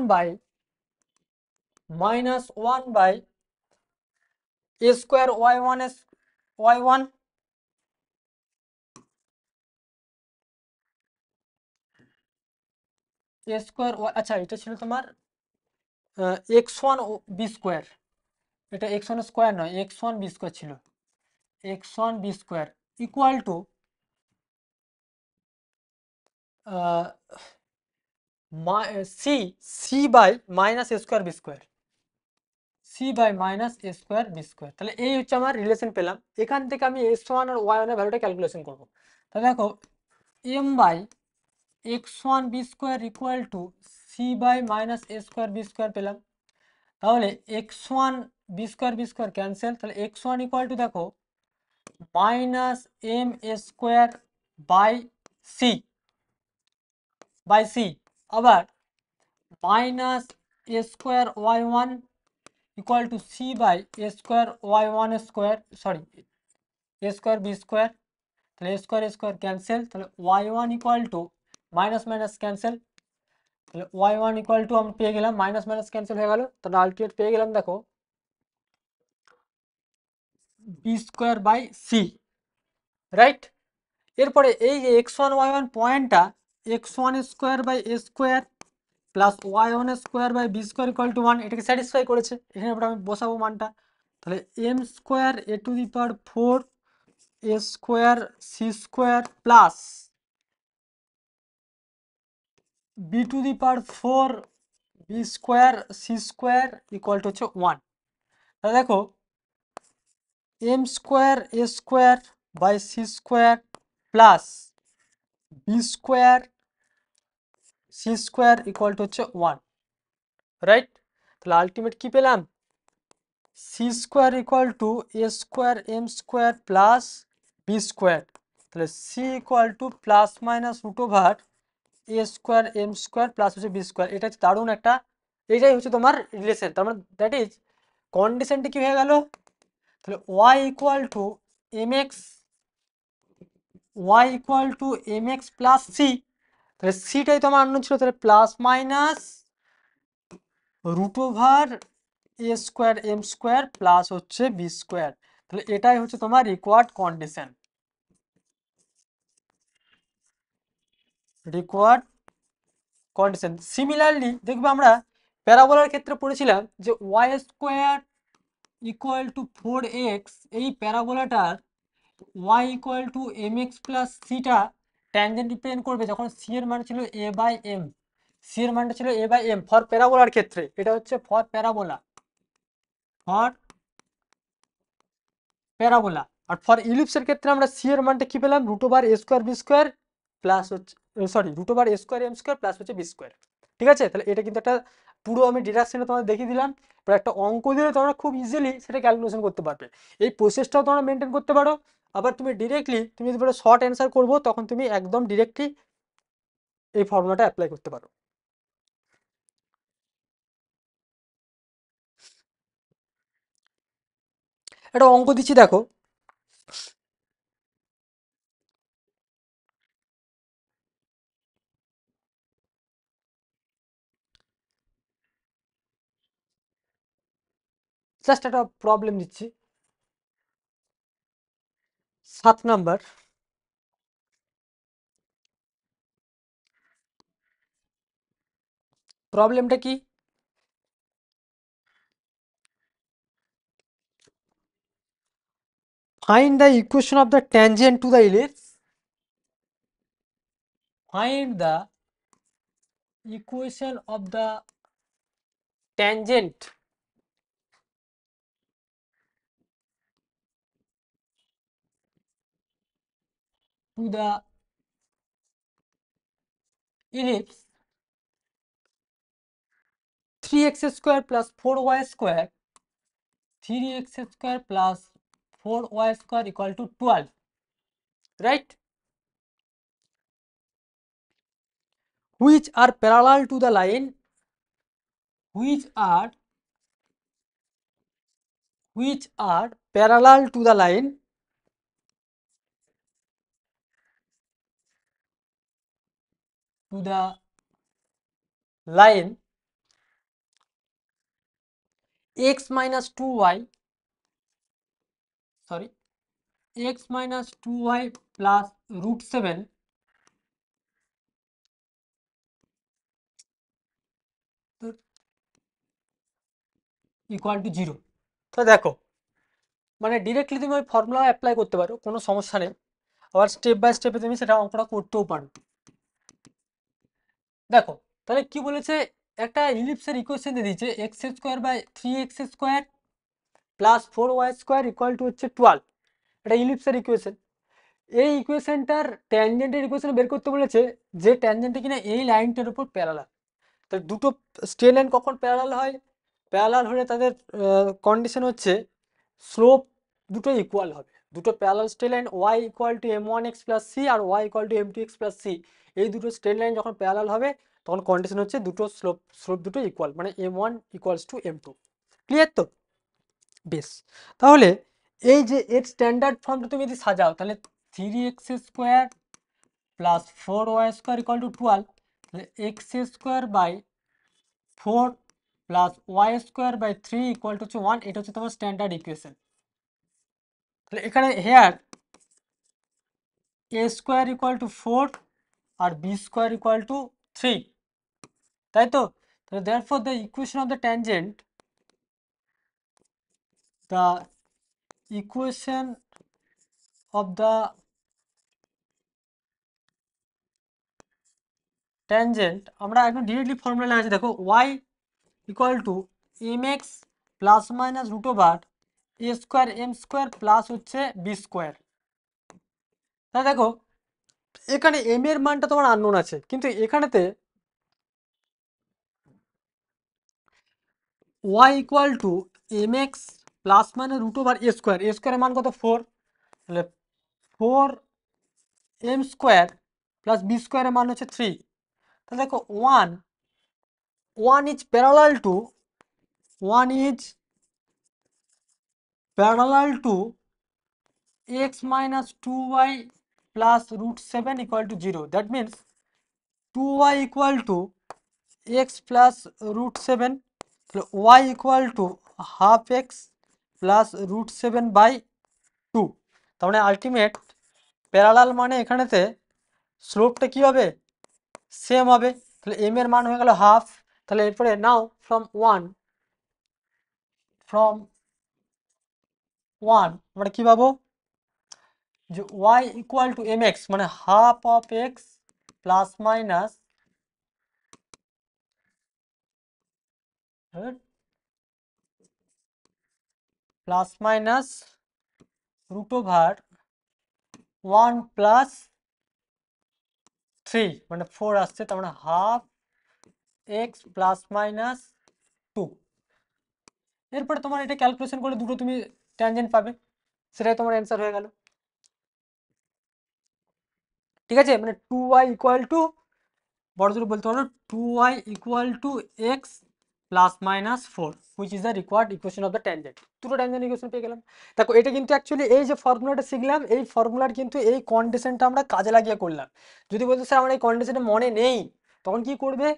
by a square y1 y1 a square, আচ্ছা এটা ছিল তোমার x1 b স্কোয়ার, এটা x1 স্কোয়ার নয় x1 b স্কোয়ার ছিল, x1 b square equal to c by minus a square b square, c c by minus a square b square. তাহলে এই হচ্ছে আমার রিলেশন পেলাম। এখান থেকে আমি এক্স ওয়ান আর ওয়াই ওয়ানের ভ্যালুটা ক্যালকুলেশন করবো। তাহলে দেখো m by x one b square equal to c by minus a square b square পেলাম। তাহলে x one b square cancel, তাহলে এক্স ওয়ান ইকুয়াল টু দেখো minus m a square by c আবার minus a square y one equal to c by A square y one square, sorry a square b square. তাহলে a square cancel, তাহলে y one equal to minus minus cancel, তাহলে y one equal two আমি পেয়ে গেলাম, minus minus cancel হয়ে গেল, তাহলে ultimate পেয়ে গেলাম দেখো b square by c, right. এরপরে এই যে এক্স ওয়ান ওয়াই ওয়ান পয়েন্টটা x one square by A square plus y one square by b square equal to one, এটাকে স্যাটিসফাই করেছে। এখানে আমি বসাবো মানটা, তাহলে m square a to the power four a square c square plus b to the power four b square c square equal to হচ্ছে one. তাহলে দেখো m square A square by c square plus b square c square equal to হচ্ছে one, right. তাহলে ultimate কি পেলাম, c square equal to a square m square plus b square, তাহলে c equal to plus minus root over a square m square plus হচ্ছে b square. এটা হচ্ছে দারুণ একটা, এটাই হচ্ছে তোমার রিলেশন। তার মানে দ্যাট ইজ কন্ডিশনটি কি হয়ে গেল, তাহলে y equal to m x plus c, তাহলে সিটাই তো আমার আননোন ছিল, তাহলে plus minus root over a square m square plus হচ্ছে বি স্কোয়ার। তাহলে এটাই হচ্ছে তোমার রিকোয়ার্ড কন্ডিশন। সিমিলারলি দেখবে আমরা প্যারাবোলার ক্ষেত্রে পড়েছিলাম যে y square equal to four x, এই প্যারাবোলাটার y equal to m x plus সিটা ট্যানজেন্ট রিপ্রেজেন্ট করবে যখন সি এর মান ছিল এ বাই এম, সি এর মানটা ছিল এ বাই এম ফর প্যারাবোলার ক্ষেত্রে। এটা হচ্ছে ফর প্যারাবোলা। আর ফর ইলিপসের ক্ষেত্রে আমরা সি এর মানটা কি পেলাম, root over a square b square plus হচ্ছে, sorry root over a square m square plus হচ্ছে বি স্কোয়ার। ঠিক আছে, তাহলে এটা কিন্তু একটা পুরো আমি ডিডাকশনে তোমাদের দেখিয়ে দিলাম। এবার একটা অঙ্ক দিলে তোমরা খুব ইজিলি সেটা ক্যালকুলেশন করতে পারবে। এই প্রসেসটাও তোমরা মেনটেন করতে পারো। আবার তুমি ডিরেক্টলি তুমি যদি বলো শর্ট অ্যান্সার করবো, তখন তুমি একদম ডিরেক্টলি এই ফর্মুলাটা অ্যাপ্লাই করতে পারো। একটা অঙ্ক দিচ্ছি দেখো, জাস্ট একটা প্রবলেম দিচ্ছি 7 নাম্বার। প্রবলেমটা কি, find the equation of the tangent to the ellipse, find the equation of the tangent to the ellipse 3x square plus 4y square, 3x square plus 4y square equal to 12, right, which are parallel to the line, which are parallel to the line x minus 2y, sorry, x minus 2y plus root 7 equal to 0। তো দেখো মানে directly তুমি ওই formula apply করতে পারো, কোনো সমস্যা নেই। আবার স্টেপ বাই স্টেপে তুমি সেটা অঙ্কটা করতেও পারো। দেখো তাহলে কি বলেছে, একটা ইলিপসের ইকুয়েশন দিয়ে দিয়েছে x square by 3x² plus 4y² equal to হচ্ছে 12। এটা ইলিপসের ইকুয়েশন। এই ইকুয়েশনটার ট্যানজেন্টের ইকুয়েশন বের করতে বলেছে, যে ট্যানজেন্টটা কিনা এই লাইনটার উপর প্যারালাল। তো দুটো স্ট্রেট লাইন কখন প্যারালাল হয়? প্যারালাল হলে তাদের কন্ডিশন হচ্ছে স্লোপ দুটো ইকুয়াল হবে। দুটো parallel straight line y equal to m1x plus c আর y equal to m2x plus c, এই দুটো স্ট্রেট লাইন যখন প্যারালাল হবে তখন কন্ডিশন হচ্ছে দুটো স্লোপ দুটো ইকুয়াল, মানে m1 equals to m2। Clear তো? বেশ, তাহলে এই যে এর স্ট্যান্ডার্ড ফর্মটা তুমি যদি সাজাও, তাহলে 3x² plus 4y² equal two 12, তাহলে x² বাই 4 প্লাস y² বাই 3 ইকুয়াল টু হচ্ছে 1। এটা হচ্ছে তোমার স্ট্যান্ডার্ড ইকুয়েশন। তাহলে এখানে হেয়ার a² ইকুয়াল টু 4 আর b² ইকুয়াল টু 3, তাই তো? তাহলে therefore the equation of the tangent, the equation of the tangent, আমরা এখন ডিরেক্টলি ফর্মুলা আছে, দেখো y equal to mx plus minus root over a² m² plus হচ্ছে b²। তাহলে দেখো এখানে m এর মানটা তোমার আননোন আছে, কিন্তু এখানেতে y equal to mx plus minus root over a² এর মান কত? 4। তাহলে 4m² প্লাস b² এর মান হচ্ছে 3। তাহলে দেখো 1 is parallel to 1 is parallel to x minus 2y plus root 7 equal to 0. That means 2y equal to x plus root 7, y equal to half x plus root 7 by 2। তার মানে ultimate parallel মানে এখানেতে স্লোপটা কি হবে? Same হবে। তাহলে m এর মান হয়ে গেল হাফ। তাহলে এরপরে নাও ফ্রম 1 আমরা কি পাবো? যে y ইকুয়াল টু mx মানে half of x plus minus root over 1 plus 3 মানে 4 আসছে, তার মানে হাফ এক্স প্লাস মাইনাস 2। এরপরে তোমার এটা ক্যালকুলেশন করলে দুটো তুমি ট্যানজেন্ট পাবে, সেটাই তোমার অ্যান্সার হয়ে গেল। ঠিক আছে, মানে 2y ইকুয়াল টু, বড় জোর বলতে পারো 2y equal to x plus minus 4 which is the required equation of the tangent. দুটো ট্যানজেন্ট ইকুয়েশন পেয়ে গেলাম। দেখো এটা কিন্তু অ্যাকচুয়ালি এই যে ফর্মুলাটা শিখলাম, এই ফর্মুলার কিন্তু এই কন্ডিশনটা আমরা কাজে লাগিয়ে করলাম। যদি বলতে স্যার আমার এই কন্ডিশনটা মনে নেই, তখন কি করবে?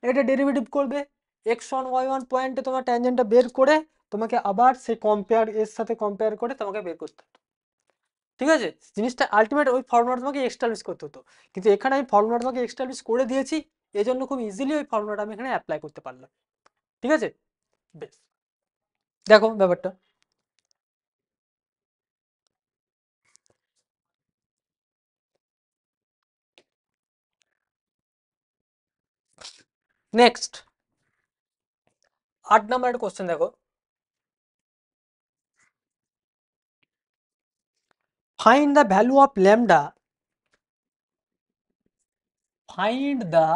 এটা ডেরিভেটিভ করবে, x1 y1 পয়েন্টে তোমার ট্যানজেন্টটা বের করে তোমাকে আবার সেই কম্পেয়ার এর সাথে কম্পেয়ার করে তোমাকে বের করতে হবে। ঠিক আছে, জিনিসটা আলটিমেট ওই ফর্মুলাটা তোমাকে এস্টাবলিশ করতে হতো, কিন্তু এখানে আমি ফর্মুলাটা তোমাকে এস্টাবলিশ করে দিয়েছি, এই জন্য খুব ইজিলি ওই ফর্মুলাটা আমি এখানে অ্যাপ্লাই করতে পারলাম। ঠিক আছে, বেশ, দেখো ব্যাপারটা। নেক্সট 8 নম্বর কোশ্চেন দেখো, find the value of lambda, find the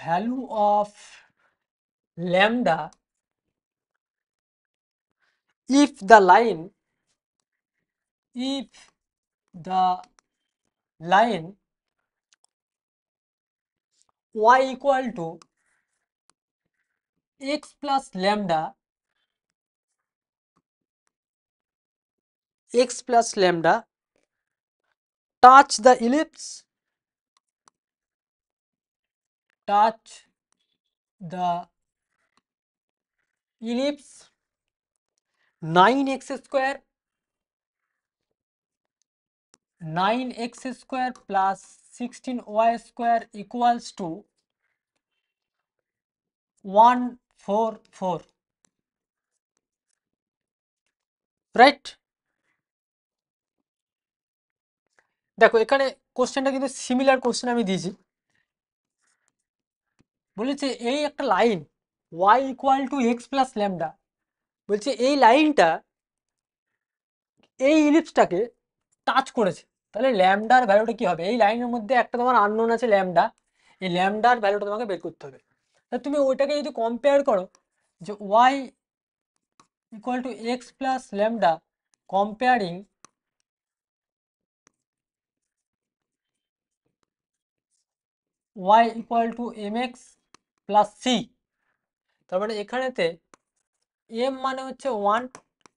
value of lambda if the line, if the line y equal to x plus lambda, x plus lambda touch the ellipse, touch the ellipse 9x square, 9x square plus 16y square equals to 144, right? দেখো এখানে কোশ্চেনটা কিন্তু similar question আমি দিয়েছি, বলেছে এই একটা line y equal to x plus lambda, বলছে এই লাইনটা এই ইলিপসটাকে টাচ করেছে, তাহলে ল্যামডার ভ্যালুটা কি হবে? এই লাইনের মধ্যে একটা তোমার আননোন আছে ল্যামডা, এই ল্যামডার ভ্যালুটা তোমাকে বের করতে হবে। তা তুমি ওইটাকে যদি কম্পেয়ার করো যে y equal to x plus lambda comparing y equal to m x plus c, তার মানে এখানেতে এম মানে হচ্ছে 1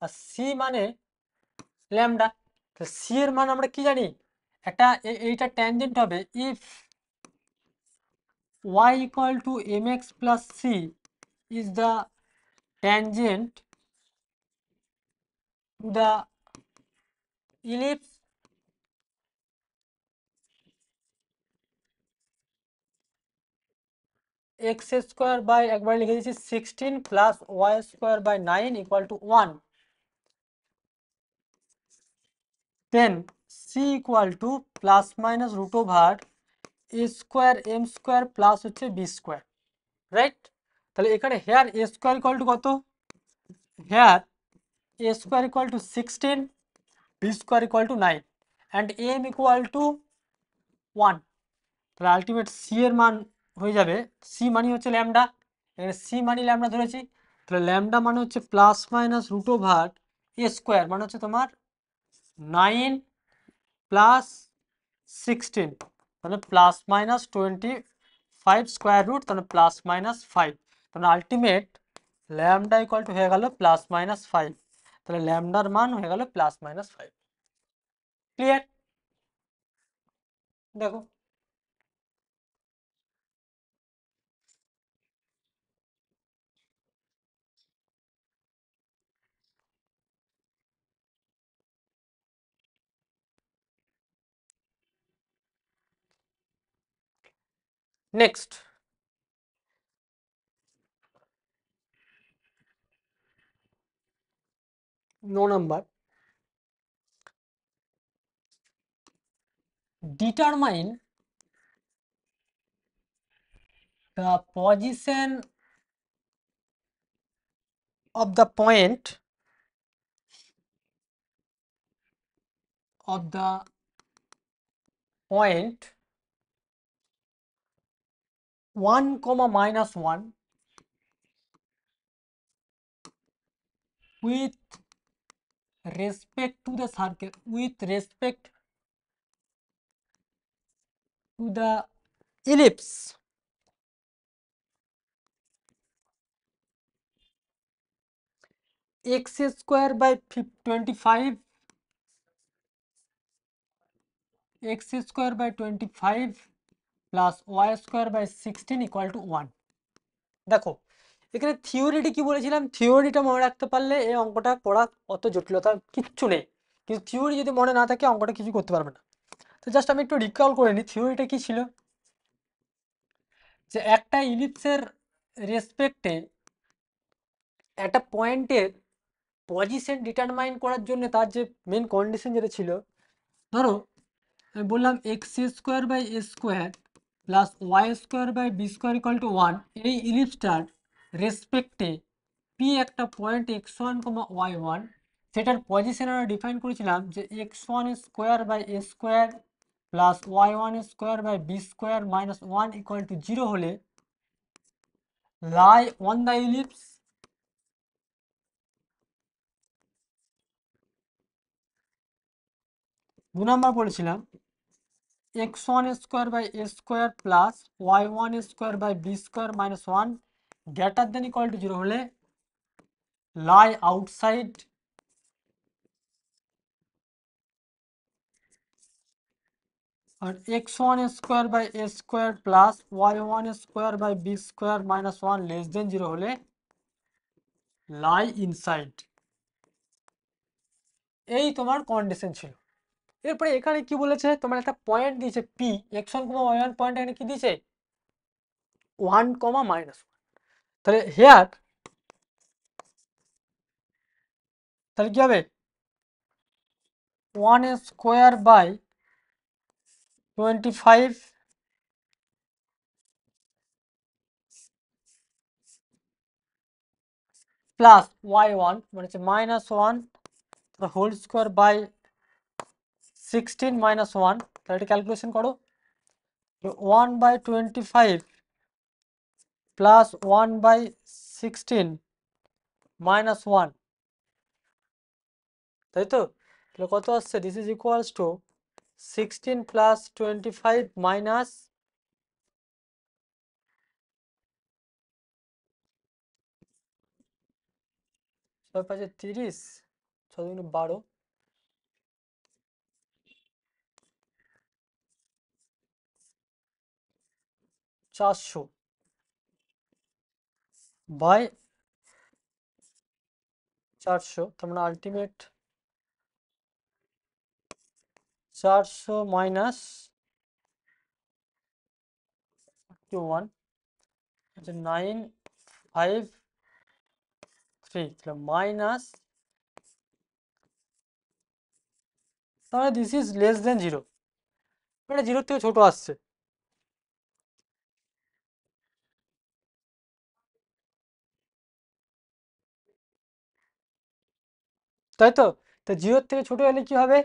আর সি মানে ল্যামডা। তো সি এর মান আমরা কি জানি, একটা এইটা ট্যানজেন্ট হবে if y equal to mx plus c is the tangent to the ellipse x square by একবার লিখে দিচ্ছি 16 plus y square by 9 equal to 1, then c equal to plus minus root over a square m square plus হচ্ছে b square, right? তাহলে এখানে here a square equal to কত, হেয়ার a square equal to 16, b square equal to 9 and m equal to 1, তাহলে ultimate C এর মান হয়ে যাবে, সি মানে হচ্ছে ল্যামডা, এখানে সি মানে ল্যামডা ধরেছি, তাহলে ল্যামডা মানে হচ্ছে plus minus root over a square মানে হচ্ছে তোমার 9 প্লাস 16, তাহলে প্লাস মাইনাস 25 স্কোয়ার রুট, তাহলে প্লাস মাইনাস 5, তাহলে আলটিমেট ল্যামডা ইকুয়াল টু হয়ে গেল প্লাস মাইনাস 5, তাহলে ল্যামডার মান হয়ে গেল প্লাস মাইনাস 5। ক্লিয়ার? দেখো next no number, determine the position of the point of the point 1 comma minus 1 with respect to the circle, with respect to the ellipse x square by 25, x square by 25 plus y square by 16 equal to 1। দেখো এখানে থিওরিটি কি বলেছিলাম, থিওরিটা মনে রাখতে পারলে এই অঙ্কটা করা অত জটিলতা কিচ্ছু নেই, কিন্তু থিওরি যদি মনে না থাকে অঙ্কটা কিছু করতে পারবে না। তো জাস্ট আমি একটু রিকল করে নিই থিওরিটা কি ছিল, যে একটা ইলিপসের রেসপেক্টে একটা পয়েন্টের পজিশন ডিটারমাইন করার জন্য তার যে মেন কন্ডিশন যেটা ছিল, ধরো আমি বললাম x square by A square plus y square by b square equal to 1, এই ইলিপসটার রেসপেক্টে পি একটা point x one comma y one, সেটার পজিশন আমরা ডিফাইন করেছিলাম যে x one square by A square plus y one square by b square minus 1 equal to 0 হলে lie on the ellipse দু নম্বর বলেছিলাম x one square by A square plus y one square by b square minus 1 greater than equal to 0 হলে lie outside আর x one square by A square plus y one square by b square minus 1 less than 0 হলে lie inside। এই তোমার condition ছিল। এরপরে এখানে কি বলেছে, তোমার একটা পয়েন্ট দিয়েছে P, x one comma y one point এখানে কি দিয়েছে 1 কমা মাইনাস 1, তাহলে হেয়ার তাহলে কি হবে 1 স্কোয়ার বাই 25 প্লাস y1 মানে হচ্ছে -1 হোল স্কোয়ার বাই 16 -1, তাহলে এটা ক্যালকুলেশন করো। 1/25 প্লাস 1/16 -1, তাই তো? তাহলে কত আসছে? This is equals to 16 plus 25 minus 6×5 = 30, 6×2 = 12, 400 by 400, তার মানে আলটিমেট 400 মাইনাস 1 আচ্ছা 953, তাহলে মাইনাস, তাহলে দিস ইজ লেস দেন 0, এটা 0 থেকে ছোট আসছে, তাই তো? তো 0 থেকে ছোট হলে কি হবে?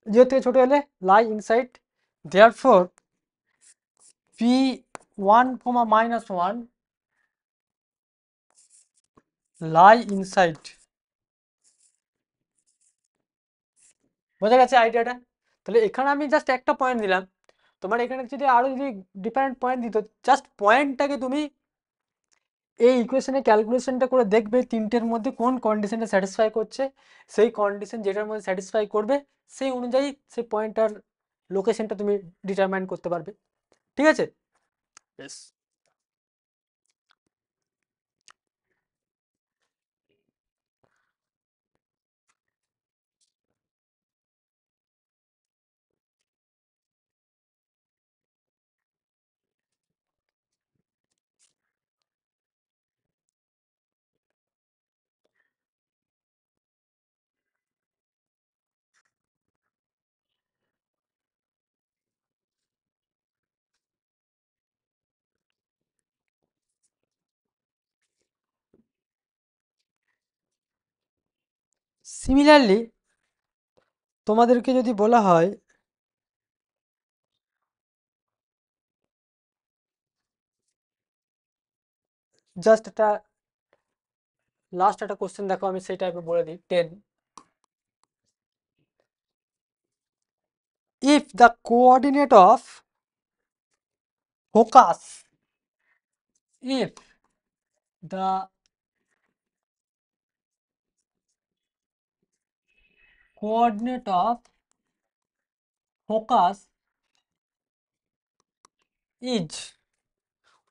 0 থেকে ছোট হলে লাই ইনসাইড, দেয়ারফর p1, -1 লাই ইনসাইড। বোঝা গেছে আইডিয়াটা? তাহলে এখানে আমি জাস্ট একটা পয়েন্ট দিলাম, তোমার এখানে যদি আরো যদি ডিফারেন্ট পয়েন্ট দিত, জাস্ট পয়েন্টটাকে তুমি এই ইকুয়েশনে ক্যালকুলেশনটা করে দেখবে তিনটের মধ্যে কোন কন্ডিশনটা স্যাটিসফাই করছে, সেই কন্ডিশন যেটার মধ্যে স্যাটিসফাই করবে সেই অনুযায়ী সেই পয়েন্টটার লোকেশনটা তুমি ডিটারমাইন করতে পারবে। ঠিক আছে? Yes. সিমিলারলি তোমাদেরকে যদি বলা হয় জাস্ট একটা লাস্ট একটা কোশ্চেন দেখো, আমি সেই টাইপে বলে দিই 10, if the coordinate of focus, if the coordinate of focus is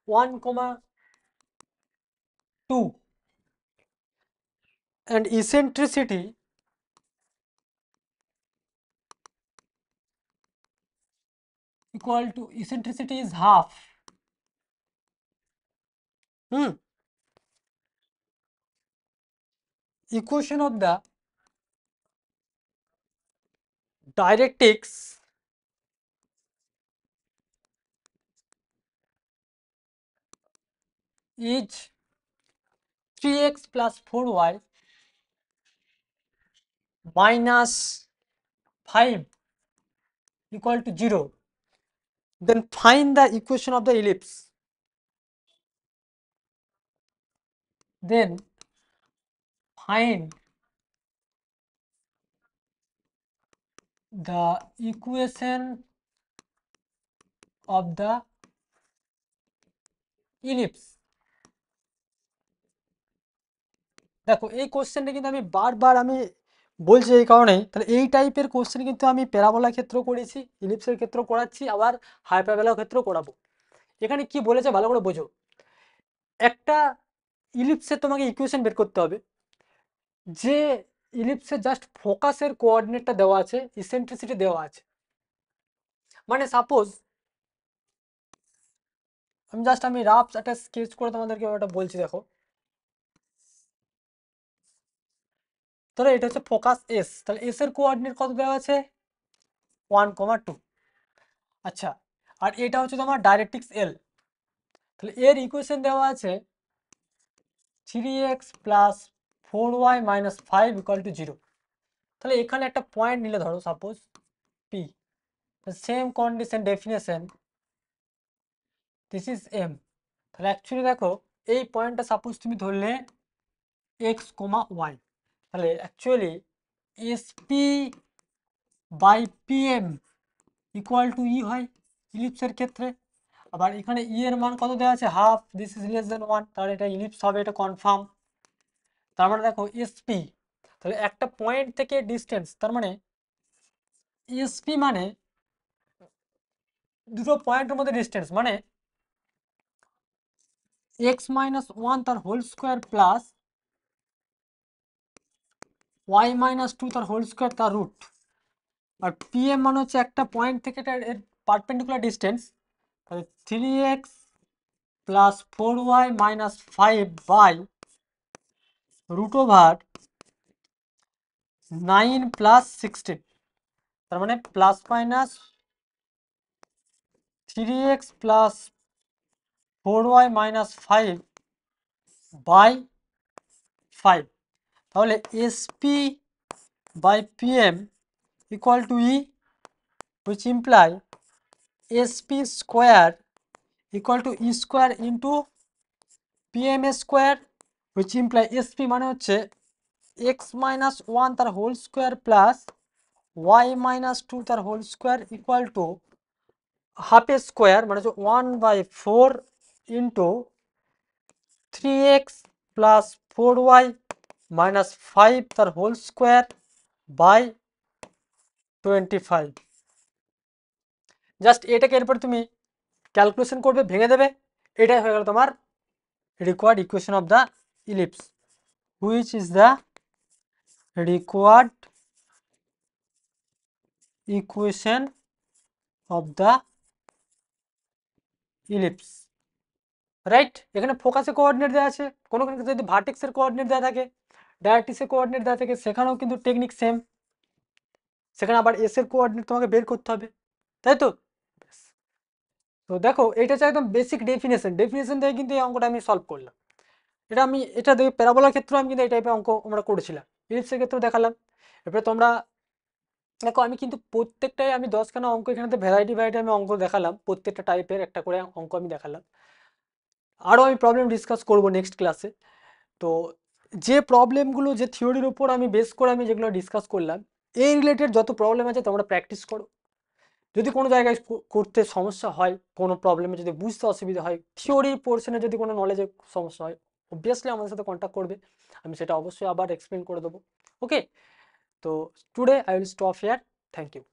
1, 2 and eccentricity equal to eccentricity is half, equation of the directrix is 3x plus 4y minus 5 equal to 0, then find the equation of the ellipse. Then find the equation of the ellipse. দেখো এই কোশ্চেনটা কিন্তু আমি বারবার আমি বলছি এই কারণেই, তাহলে এই টাইপের কোশ্চেন কিন্তু আমি প্যারাবোলার ক্ষেত্রেও করেছি, ইলিপসের ক্ষেত্রেও করাচ্ছি, আবার হাইপারবোলার ক্ষেত্রেও করাবো। এখানে কি বলেছে ভালো করে বোঝো, একটা ইলিপসের তোমাকে ইকুয়েশন বের করতে হবে, যে ইলিপসের জাস্ট ফোকাসের কোঅর্ডিনেটটা দেওয়া আছে, ইসেন্ট্রিসিটি দেওয়া আছে। মানে সাপোজ আমি রাফ একটা স্কেচ করে তোমাদেরকে ওটা বলছি, দেখো তাহলে এটা হচ্ছে ফোকাস এস, তাহলে এস এর কোঅর্ডিনেট কত দেওয়া আছে? 1, 2। আচ্ছা, আর এটা হচ্ছে তোমার ডাইরেক্ট্রিক্স এল, তাহলে এর ইকুয়েশন দেওয়া আছে 3x plus 4y minus 5 equal to 0। তাহলে এখানে একটা পয়েন্ট নিলে ধরো suppose P, same condition definition, this is m. তাহলে অ্যাকচুয়ালি দেখো এই পয়েন্টটা সাপোজ তুমি ধরলে এক্স কমা ওয়াই, তাহলে actually SP by PM equal to e হয় ইলিপসের ক্ষেত্রে। আবার এখানে ই এর মান কত দেওয়া আছে, half, this is less than 1, তাহলে এটা ইলিপস হবে, এটা কনফার্ম। তার মানে দেখো এসপি, তাহলে একটা পয়েন্ট থেকে ডিস্টেন্স, তার মানে এসপি মানে দুটো পয়েন্টের মধ্যে ডিস্টেন্স, মানে এক্স মাইনাস ওয়ান তার whole square plus y minus two তার হোল স্কোয়ার তার রুট। আর পিএম মানে হচ্ছে একটা পয়েন্ট থেকে এর পারপেন্ডিকুলার ডিস্টেন্স, তাহলে 3x plus 4y minus 5 by root over 9 plus 16, তার মানে plus minus 3x plus 4y minus 5 by 5। তাহলে SP by PM equal to e, which imply sp square equal to e square into pm square, which imply sp মানে হচ্ছে x minus 1 তার whole square plus y minus 2 তার whole square equal to half square মানে হচ্ছে 1/4 into 3x plus 4y minus 5 তার whole square by 25। Just এটাকে এরপর তুমি ক্যালকুলেশন করবে, ভেঙে দেবে, এটাই হয়ে গেল তোমার required equation of the ellipse, which is the required equation of the ellipse, right. এখানে ফোকাসের কোঅর্ডিনেট দেওয়া আছে, কোনো কোনো ক্ষেত্রে যদি ভার্টেক্সের কোঅর্ডিনেট দেওয়া থাকে, ডাইরেক্ট্রিক্সের কোঅর্ডিনেট দেওয়া থাকে, সেখানেও কিন্তু টেকনিক সেম, সেখানে আবার এস এর কোঅর্ডিনেট তোমাকে বের করতে হবে, তাই তো। তো দেখো এটা হচ্ছে একদম বেসিক ডেফিনেশন দিয়ে কিন্তু এই অঙ্কটা আমি সলভ করলাম। এটা দেখি প্যারাবোলার ক্ষেত্রে আমি কিন্তু এই টাইপের অঙ্ক আমরা করেছিলাম, ইলিপসের ক্ষেত্রেও দেখালাম। এরপরে তোমরা দেখো আমি কিন্তু প্রত্যেকটাই আমি 10খানা অঙ্ক এখানে ভ্যারাইটি আমি অঙ্ক দেখালাম, প্রত্যেকটা টাইপের একটা করে অঙ্ক আমি দেখালাম। আরও আমি প্রবলেম ডিসকাস করব নেক্সট ক্লাসে। তো যে প্রবলেমগুলো যে থিওরির উপর আমি বেস করে আমি যেগুলো ডিসকাস করলাম, এই রিলেটেড যত প্রবলেম আছে তোমরা প্র্যাকটিস করো। যদি কোনো জায়গায় করতে সমস্যা হয়, কোনো প্রবলেমে যদি বুঝতে অসুবিধা হয়, থিওরির পোর্শনে যদি কোনো নলেজের সমস্যা হয়, অবভিয়াসলি আমাদের সাথে কন্ট্যাক্ট করবে, আমি সেটা অবশ্যই আবার এক্সপ্লেন করে দেবো। ওকে, তো today I will stop here, thank you.